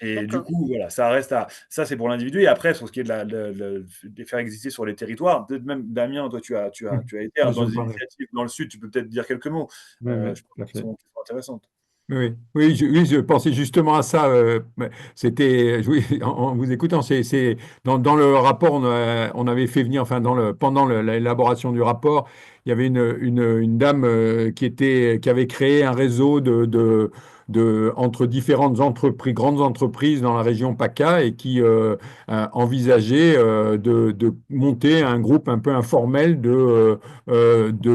Et du D'accord. coup, voilà, ça c'est pour l'individu. Et après, sur ce qui est de les faire exister sur les territoires, peut-être même Damien, toi tu as été dans des initiatives dans le sud, tu peux peut-être dire quelques mots. Je pense qui sont intéressantes. Oui, oui, je pensais justement à ça. Oui, en vous écoutant, c'est dans le rapport, on avait fait venir, enfin pendant l'élaboration du rapport, il y avait une dame qui avait créé un réseau entre différentes entreprises, grandes entreprises dans la région PACA et qui envisageait de monter un groupe un peu informel de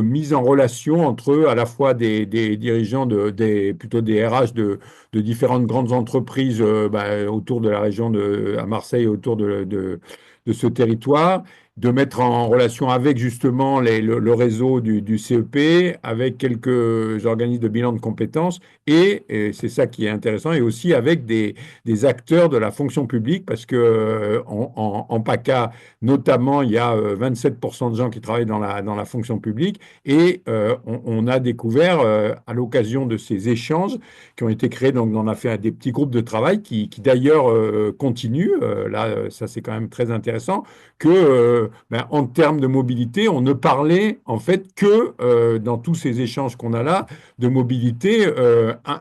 mise en relation entre eux, à la fois des dirigeants, plutôt des RH de différentes grandes entreprises autour de la région à Marseille, autour de ce territoire, de mettre en relation avec justement le réseau du CEP, avec quelques organismes de bilan de compétences, et c'est ça qui est intéressant, et aussi avec des acteurs de la fonction publique, parce que en PACA, notamment, il y a 27% de gens qui travaillent dans la fonction publique, et on a découvert, à l'occasion de ces échanges qui ont été créés, donc on a fait des petits groupes de travail qui d'ailleurs continuent, là ça c'est quand même très intéressant, que en termes de mobilité, on ne parlait en fait que dans tous ces échanges qu'on a là, de mobilité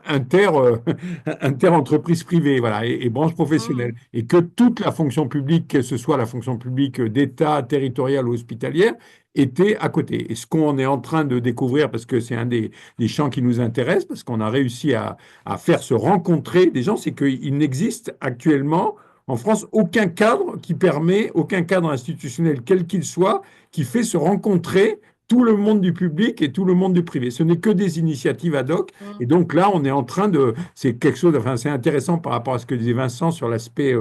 inter-entreprise privée, voilà, et branche professionnelle, et que toute la fonction publique, que ce soit la fonction publique d'État, territoriale ou hospitalière, était à côté. Et ce qu'on est en train de découvrir, parce que c'est un des champs qui nous intéresse, parce qu'on a réussi à faire se rencontrer des gens, c'est qu'il n'existe actuellement en France aucun cadre institutionnel, quel qu'il soit, qui fait se rencontrer tout le monde du public et tout le monde du privé. Ce n'est que des initiatives ad hoc. Et donc là, on est en train de... C'est quelque chose... Enfin, c'est intéressant par rapport à ce que disait Vincent sur l'aspect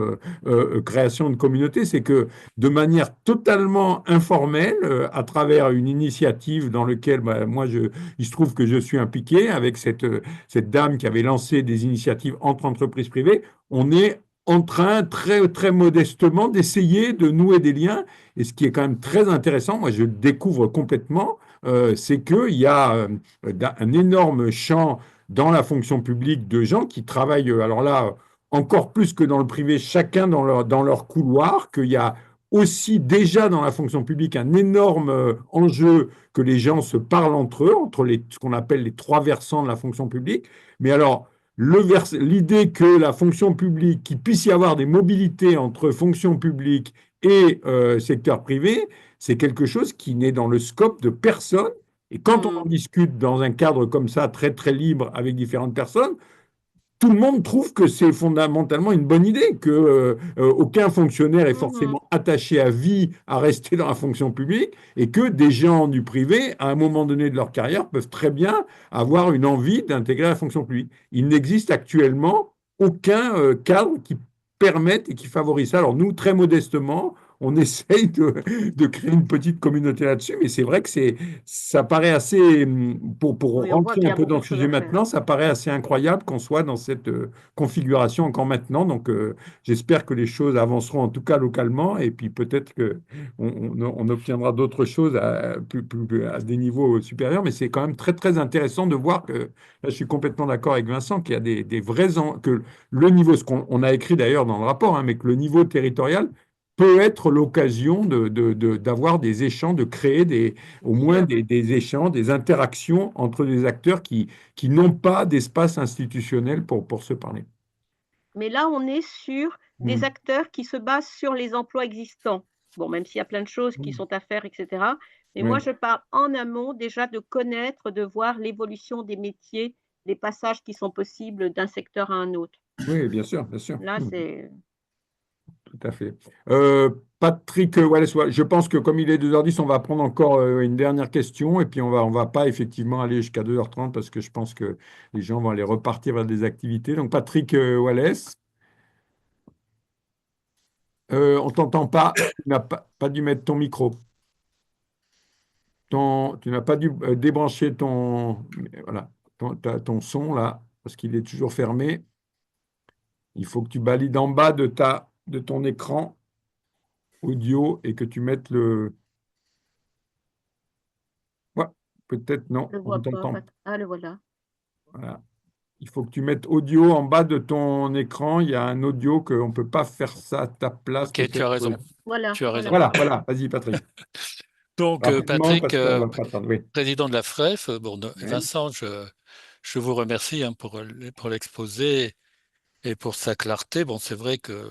création de communauté. C'est que de manière totalement informelle, à travers une initiative dans laquelle moi, il se trouve que je suis impliqué avec cette dame qui avait lancé des initiatives entre entreprises privées, on est en train très, très modestement d'essayer de nouer des liens. Et ce qui est quand même très intéressant, moi je le découvre complètement, c'est qu'il y a un énorme champ dans la fonction publique de gens qui travaillent, alors là, encore plus que dans le privé, chacun dans leur couloir, qu'il y a aussi déjà dans la fonction publique un énorme enjeu que les gens se parlent entre eux, entre ce qu'on appelle les trois versants de la fonction publique. Mais alors, l'idée que la fonction publique, qu'il puisse y avoir des mobilités entre fonction publique et secteur privé, c'est quelque chose qui n'est dans le scope de personne. Et quand on en discute dans un cadre comme ça, très très libre, avec différentes personnes, tout le monde trouve que c'est fondamentalement une bonne idée, que aucun fonctionnaire est forcément attaché à vie à rester dans la fonction publique, et que des gens du privé, à un moment donné de leur carrière, peuvent très bien avoir une envie d'intégrer la fonction publique. Il n'existe actuellement aucun cadre qui permette et qui favorise ça. Alors nous, très modestement, on essaye de créer une petite communauté là-dessus, mais c'est vrai que ça paraît assez, pour Oui, on voit rentrer qu'il y un a peu dans beaucoup le de choses sujet à faire. maintenant, ça paraît assez incroyable qu'on soit dans cette configuration encore maintenant. Donc j'espère que les choses avanceront en tout cas localement, et puis peut-être qu'on obtiendra d'autres choses à des niveaux supérieurs, mais c'est quand même très très intéressant de voir que, là je suis complètement d'accord avec Vincent, qu'il y a des que le niveau, ce qu'on a écrit d'ailleurs dans le rapport, hein, mais que le niveau territorial peut être l'occasion d'avoir des échanges, de créer au Bien moins sûr. des échanges, des interactions entre des acteurs qui n'ont pas d'espace institutionnel pour se parler. Mais là, on est sur des Mm. acteurs qui se basent sur les emplois existants. Bon, même s'il y a plein de choses qui Mm. sont à faire, etc. Mais moi, Oui, je parle en amont déjà de connaître, de voir l'évolution des métiers, les passages qui sont possibles d'un secteur à un autre. oui, bien sûr, bien sûr. Là, Mm. c'est... Tout à fait. Patrick Wallace, ouais, je pense que comme il est 2h10, on va prendre encore une dernière question, et puis on va pas effectivement aller jusqu'à 2h30 parce que je pense que les gens vont aller repartir vers des activités. Donc Patrick Wallace, on t'entend pas, tu n'as pas dû mettre ton micro. Tu n'as pas dû débrancher voilà, ton son là, parce qu'il est toujours fermé. Il faut que tu valides en bas de ton écran audio et que tu mettes le... Ouais, peut-être non, Je ne on ne vois pas. t'entend pas. Ah, le voilà. Voilà. Il faut que tu mettes audio en bas de ton écran. Il y a un audio qu'on ne peut pas faire ça à ta place. Ok, tu as Peut-être. raison. Voilà, Tu as voilà. raison. Voilà, voilà. Vas-y, Patrick. Donc, Rapidement, Patrick, parce qu'on va pas attendre. Oui. président de la FREF, Oui. Vincent, je vous remercie hein, pour l'exposé et pour sa clarté. Bon, c'est vrai que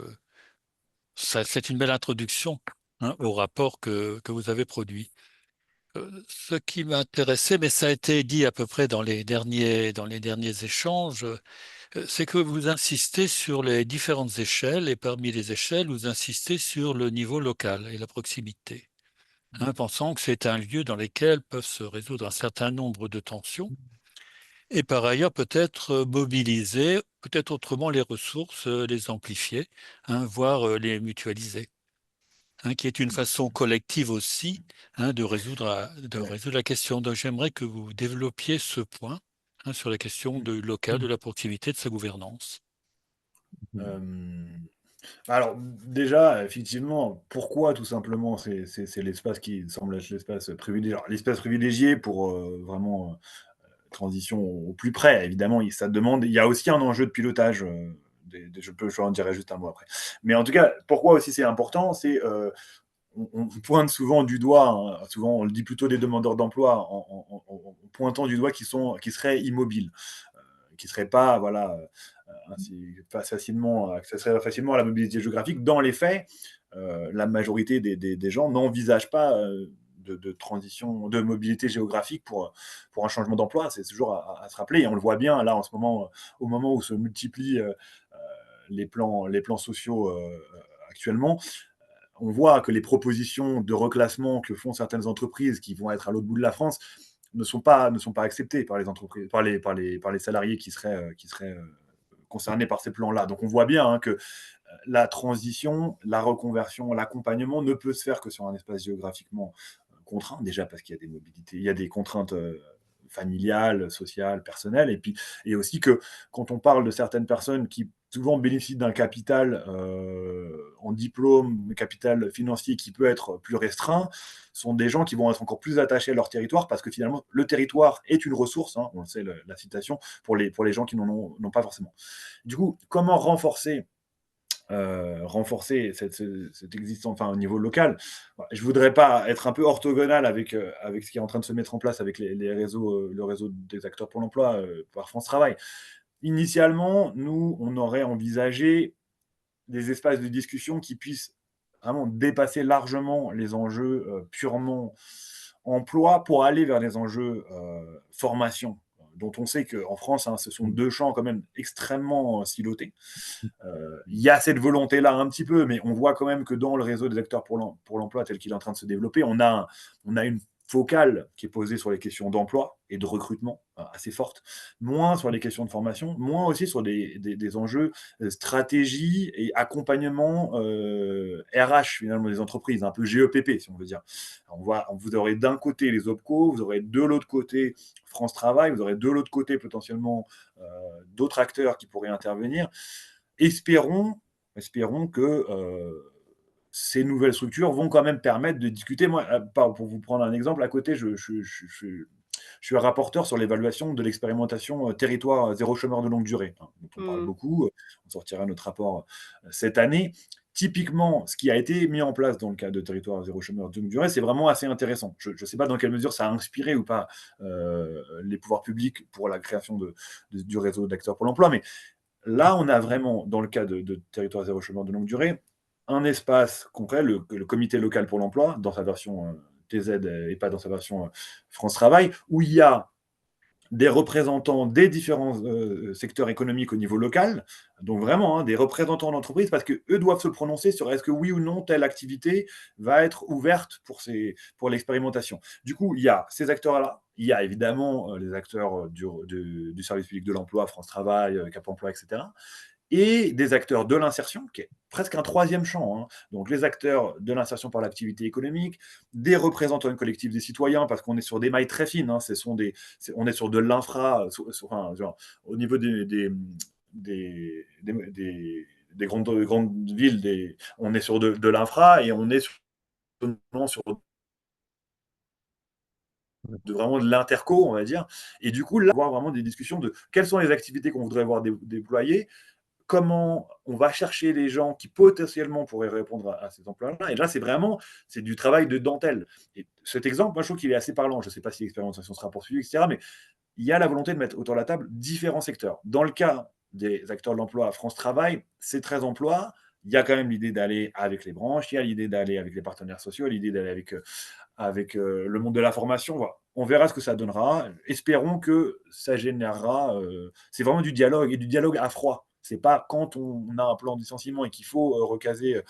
c'est une belle introduction hein, au rapport que vous avez produit. Ce qui m'intéressait, mais ça a été dit à peu près dans les derniers échanges, c'est que vous insistez sur les différentes échelles et parmi les échelles, vous insistez sur le niveau local et la proximité, hein, pensant que c'est un lieu dans lequel peuvent se résoudre un certain nombre de tensions et par ailleurs peut-être mobiliser, peut-être autrement les ressources, les amplifier, hein, voire les mutualiser. Hein, qui est une façon collective aussi hein, de résoudre la question. Donc j'aimerais que vous développiez ce point hein, sur la question locale, de la proximité, de sa gouvernance. Euh, Alors, déjà, effectivement, pourquoi tout simplement c'est l'espace qui semble être l'espace privilégié. Alors, l'espace privilégié pour vraiment transition au plus près, évidemment, ça demande. Il y a aussi un enjeu de pilotage. Je en dirai juste un mot après. Mais en tout cas, pourquoi aussi c'est important, c'est on pointe souvent du doigt, hein, souvent on le dit plutôt des demandeurs d'emploi, en pointant du doigt qui seraient immobiles, qui ne seraient pas, voilà, accessoires facilement à la mobilité géographique. Dans les faits, la majorité des gens n'envisagent pas de transition, de mobilité géographique pour un changement d'emploi. C'est toujours à se rappeler. Et on le voit bien là en ce moment, au moment où se multiplient les plans sociaux actuellement. on voit que les propositions de reclassement que font certaines entreprises qui vont être à l'autre bout de la France ne sont pas acceptées par les entreprises, par les salariés qui seraient concernés par ces plans-là. Donc on voit bien hein, que la transition, la reconversion, l'accompagnement ne peut se faire que sur un espace géographiquement contraint, déjà parce qu'il y a des mobilités, il y a des contraintes familiales, sociales, personnelles, et aussi que quand on parle de certaines personnes qui souvent bénéficient d'un capital en diplôme, capital financier qui peut être plus restreint, sont des gens qui vont être encore plus attachés à leur territoire parce que finalement, le territoire est une ressource, hein, on le sait, la citation, pour les gens qui n'en ont pas forcément. Du coup, comment renforcer cette existence enfin, au niveau local. Je ne voudrais pas être un peu orthogonal avec ce qui est en train de se mettre en place avec les réseaux, le réseau des acteurs pour l'emploi par France Travail. Initialement, nous, on aurait envisagé des espaces de discussion qui puissent vraiment dépasser largement les enjeux purement emploi pour aller vers les enjeux formation, dont on sait qu'en France, hein, ce sont deux champs quand même extrêmement silotés. Il y a cette volonté-là un petit peu, mais on voit quand même que dans le réseau des acteurs pour l'emploi tel qu'il est en train de se développer, on a une focale qui est posée sur les questions d'emploi et de recrutement assez forte, moins sur les questions de formation, moins aussi sur des enjeux stratégie et accompagnement RH finalement des entreprises, un peu GEPP si on veut dire. Vous aurez d'un côté les OPCO, vous aurez de l'autre côté France Travail, vous aurez de l'autre côté potentiellement d'autres acteurs qui pourraient intervenir. Espérons que ces nouvelles structures vont quand même permettre de discuter. Moi, pour vous prendre un exemple, à côté, je suis un rapporteur sur l'évaluation de l'expérimentation territoire zéro chômeur de longue durée, hein, dont on parle beaucoup. On sortira notre rapport cette année. Typiquement, ce qui a été mis en place dans le cadre de territoire zéro chômeur de longue durée, c'est vraiment assez intéressant. Je ne sais pas dans quelle mesure ça a inspiré ou pas les pouvoirs publics pour la création du réseau d'acteurs pour l'emploi, mais là, on a vraiment, dans le cas de territoire zéro chômeur de longue durée, un espace concret, le comité local pour l'emploi, dans sa version TZ et pas dans sa version France Travail, où il y a des représentants des différents secteurs économiques au niveau local, donc vraiment hein, des représentants d'entreprise, parce qu'eux doivent se prononcer sur est-ce que oui ou non telle activité va être ouverte pour l'expérimentation. Du coup, il y a ces acteurs-là, il y a évidemment les acteurs du service public de l'emploi, France Travail, Cap Emploi, etc., et des acteurs de l'insertion, qui est presque un troisième champ. Hein. Donc les acteurs de l'insertion par l'activité économique, des représentants du collectif des citoyens, parce qu'on est sur des mailles très fines, hein. On est sur de l'infra, au niveau des grandes villes, on est sur de l'infra et on est sur vraiment de l'interco, on va dire. Et du coup, là, on va avoir vraiment des discussions de quelles sont les activités qu'on voudrait voir déployées, comment on va chercher les gens qui potentiellement pourraient répondre à ces emplois-là. Et là, c'est du travail de dentelle. Et cet exemple, moi, je trouve qu'il est assez parlant. Je ne sais pas si l'expérimentation sera poursuivie, etc. Mais il y a la volonté de mettre autour de la table différents secteurs. Dans le cas des acteurs de l'emploi à France Travail, c'est 13 emplois. Il y a quand même l'idée d'aller avec les branches, il y a l'idée d'aller avec les partenaires sociaux, l'idée d'aller avec le monde de la formation. Voilà. On verra ce que ça donnera. Espérons que ça générera. C'est vraiment du dialogue et du dialogue à froid. C'est pas quand on a un plan de licenciement et qu'il faut recaser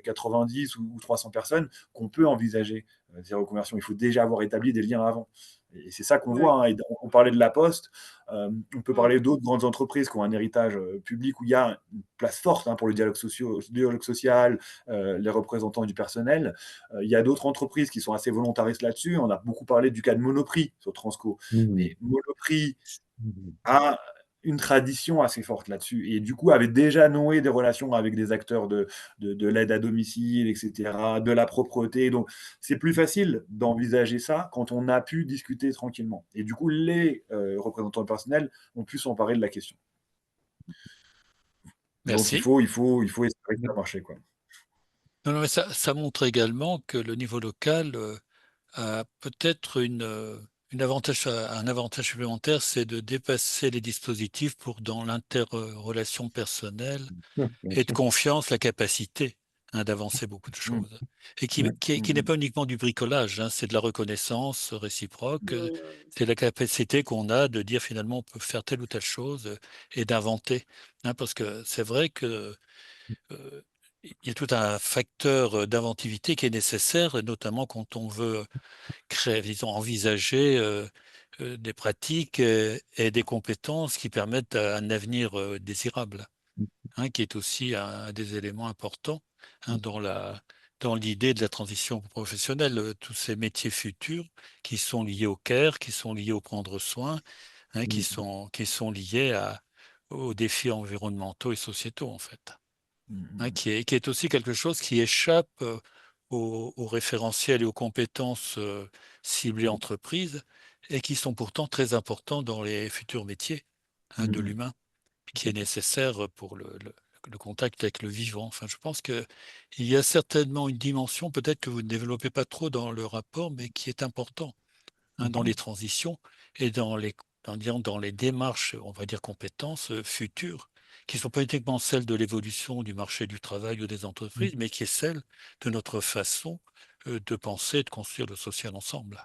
90 ou 300 personnes qu'on peut envisager ces reconversions. Il faut déjà avoir établi des liens avant. Et c'est ça qu'on voit. Hein. Et on parlait de la Poste. On peut parler d'autres grandes entreprises qui ont un héritage public où il y a une place forte hein, pour le dialogue social, les représentants du personnel. Il y a d'autres entreprises qui sont assez volontaristes là-dessus. On a beaucoup parlé du cas de Monoprix sur Transco. Mais Monoprix a une tradition assez forte là-dessus et du coup avait déjà noué des relations avec des acteurs de l'aide à domicile, etc., de la propreté. Donc, c'est plus facile d'envisager ça quand on a pu discuter tranquillement. Et du coup, les représentants personnels ont pu s'emparer de la question. Merci. Donc, il faut espérer que ça marche, quoi. Non, mais ça montre également que le niveau local a peut-être un avantage supplémentaire, c'est de dépasser les dispositifs pour, dans l'interrelation personnelle et de confiance, la capacité hein, d'avancer beaucoup de choses. Et qui n'est pas uniquement du bricolage, hein, c'est de la reconnaissance réciproque, c'est la capacité qu'on a de dire finalement on peut faire telle ou telle chose et d'inventer. Hein, parce que c'est vrai que il y a tout un facteur d'inventivité qui est nécessaire, et notamment quand on veut créer, disons, envisager des pratiques et des compétences qui permettent un avenir désirable, hein, qui est aussi un des éléments importants, hein, dans l'idée de la transition professionnelle. Tous ces métiers futurs qui sont liés au care, qui sont liés au prendre soin, hein, qui sont liés aux défis environnementaux et sociétaux, en fait, hein, qui est aussi quelque chose qui échappe aux référentiels et aux compétences ciblées entreprises, et qui sont pourtant très importants dans les futurs métiers, hein, de l'humain, qui est nécessaire pour le contact avec le vivant. Enfin, je pense qu'il y a certainement une dimension, peut-être que vous ne développez pas trop dans le rapport, mais qui est important, hein, dans les transitions et dans les démarches, on va dire, compétences futures, qui ne sont pas uniquement celles de l'évolution du marché du travail ou des entreprises, mais qui est celle de notre façon de penser et de construire le social ensemble.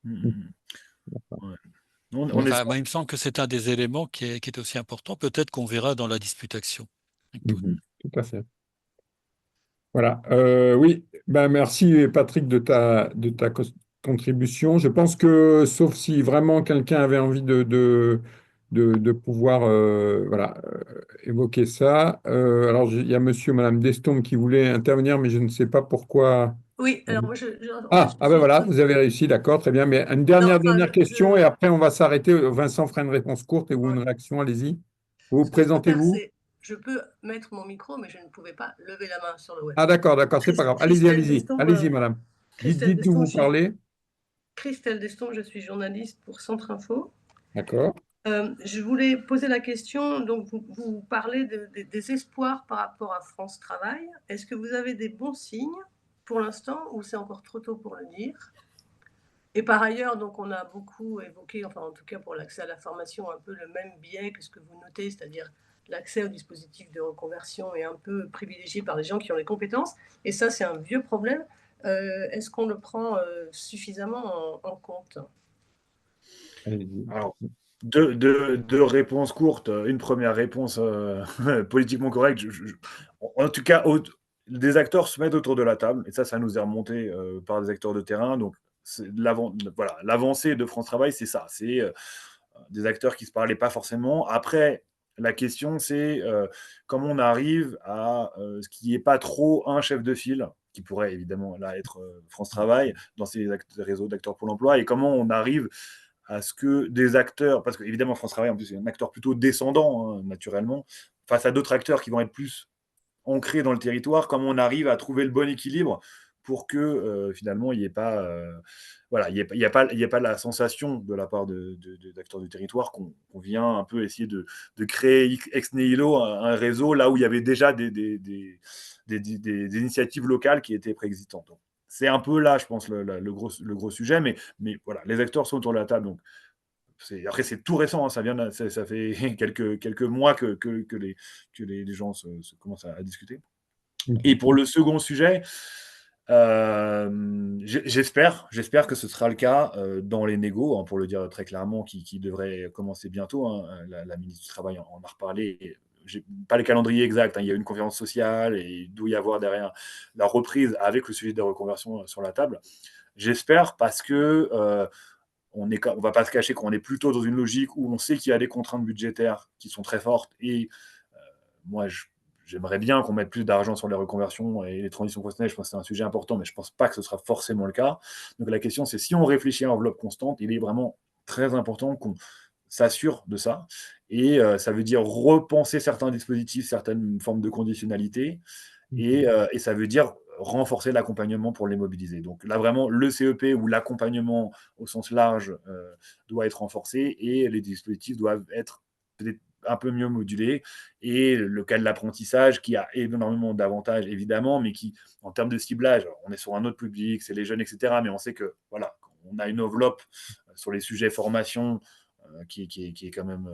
Ouais. On Enfin, espère. moi, il me semble que c'est un des éléments qui est aussi important, peut-être qu'on verra dans la disputation. Tout à fait. Voilà. Oui, ben, merci Patrick de ta contribution. Je pense que, sauf si vraiment quelqu'un avait envie de pouvoir voilà, évoquer ça. Alors, il y a monsieur ou madame Destombe qui voulait intervenir, mais je ne sais pas pourquoi. Oui, alors moi, en fait, Ah ben voilà, vous avez réussi, d'accord, très bien. Mais une non, enfin, dernière question et après, on va s'arrêter. Vincent fera une réponse courte et vous ouais. une réaction, allez-y. Vous Ce que je peux faire, présentez-vous? c'est, je peux mettre mon micro, mais je ne pouvais pas lever la main sur le web. Ah d'accord, c'est pas grave. Allez-y, Christelle allez-y. Destombe, Allez-y, madame. Dites d'où vous parlez. Christelle Destombe, je suis journaliste pour Centre Info. D'accord. Je voulais poser la question, donc vous parlez des espoirs par rapport à France Travail. Est-ce que vous avez des bons signes pour l'instant ou c'est encore trop tôt pour le dire? Et par ailleurs, donc on a beaucoup évoqué, enfin en tout cas pour l'accès à la formation, un peu le même biais que ce que vous notez, c'est-à-dire l'accès au dispositif de reconversion est un peu privilégié par les gens qui ont les compétences. Et ça, c'est un vieux problème. Est-ce qu'on le prend suffisamment en compte? Alors, deux réponses courtes. Une première réponse politiquement correcte. En tout cas, des acteurs se mettent autour de la table, et ça nous est remonté par des acteurs de terrain. Donc, voilà, l'avancée de France Travail, c'est ça. C'est des acteurs qui ne se parlaient pas forcément. Après, la question, c'est comment on arrive à ce qu'il n'y ait pas trop un chef de file, qui pourrait évidemment là être France Travail, dans ces réseaux d'acteurs pour l'emploi, et comment on arrive à ce que des acteurs, parce qu'évidemment France Travail en plus c'est un acteur plutôt descendant, hein, naturellement, face à d'autres acteurs qui vont être plus ancrés dans le territoire, comment on arrive à trouver le bon équilibre pour que finalement il n'y ait pas, voilà, il y a pas la sensation de la part d'acteurs du territoire qu'on vient un peu essayer de créer ex nihilo un réseau là où il y avait déjà des initiatives locales qui étaient préexistantes. Donc, c'est un peu là, je pense, le gros sujet, mais voilà, les acteurs sont autour de la table. Donc, après, c'est tout récent, hein, ça fait quelques mois que les gens commencent à discuter. Et pour le second sujet, j'espère que ce sera le cas dans les négos, hein, pour le dire très clairement, qui devrait commencer bientôt. Hein, la ministre du Travail en a reparlé. J'ai pas le calendrier exact, hein, il y a une conférence sociale et il doit y avoir derrière la reprise avec le sujet de la reconversion sur la table. J'espère parce que on va pas se cacher qu'on est plutôt dans une logique où on sait qu'il y a des contraintes budgétaires qui sont très fortes et moi j'aimerais bien qu'on mette plus d'argent sur les reconversions et les transitions professionnelles. Je pense que c'est un sujet important, mais je ne pense pas que ce sera forcément le cas. Donc la question, c'est si on réfléchit à enveloppe constante, il est vraiment très important qu'on s'assure de ça. Et ça veut dire repenser certains dispositifs, certaines formes de conditionnalité. Et ça veut dire renforcer l'accompagnement pour les mobiliser. Donc là, vraiment, le CEP ou l'accompagnement au sens large doit être renforcé et les dispositifs doivent être peut-être un peu mieux modulés. Et le cas de l'apprentissage, qui a énormément d'avantages, évidemment, mais qui, en termes de ciblage, on est sur un autre public, c'est les jeunes, etc. Mais on sait que, voilà, on a une enveloppe sur les sujets formation qui est quand même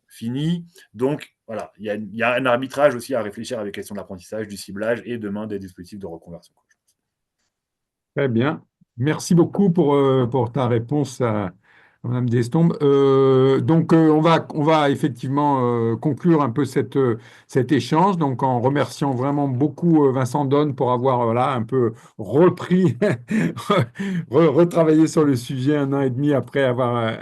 fini. Donc, voilà, il y a un arbitrage aussi à réfléchir avec la question de l'apprentissage, du ciblage et demain des dispositifs de reconversion. Très bien. Merci beaucoup pour ta réponse Madame Destombe. On va effectivement conclure un peu cet échange, donc en remerciant vraiment beaucoup Vincent Donne pour avoir voilà, un peu repris, retravaillé sur le sujet 1 an et demi après avoir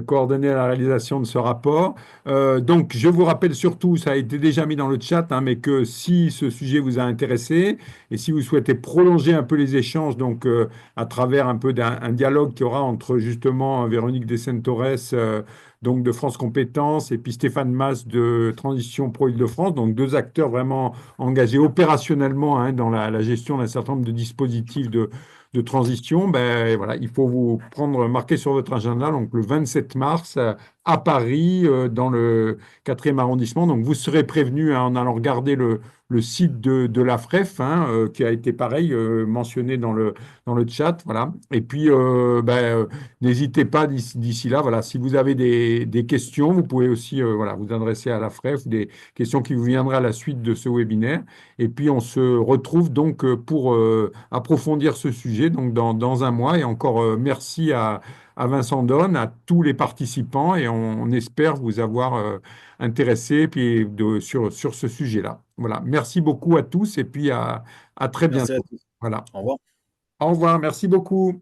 coordonné la réalisation de ce rapport. Donc, je vous rappelle surtout, ça a été déjà mis dans le chat, hein, mais que si ce sujet vous a intéressé et si vous souhaitez prolonger un peu les échanges, donc à travers un peu d'un dialogue qu'il y aura entre justement Véronique Descentes-Torres, donc de France Compétences, et puis Stéphane Mas de Transition Pro Île-de-France, donc deux acteurs vraiment engagés opérationnellement hein, dans la gestion d'un certain nombre de dispositifs de transition. Ben voilà, il faut vous prendre, marquer sur votre agenda, donc le 27 mars à Paris, dans le 4e arrondissement. Donc vous serez prévenus hein, en allant regarder le site de la FREF, hein, qui a été pareil mentionné dans le chat, voilà. Et puis, n'hésitez pas d'ici là, voilà, si vous avez des questions, vous pouvez aussi voilà, vous adresser à la FREF, des questions qui vous viendraient à la suite de ce webinaire. Et puis, on se retrouve donc pour approfondir ce sujet donc dans un mois. Et encore merci à Vincent Donne, à tous les participants, et on espère vous avoir intéressé puis sur ce sujet-là. Voilà, merci beaucoup à tous et puis à très Merci à bientôt. tous. Voilà. Au revoir. Au revoir, merci beaucoup.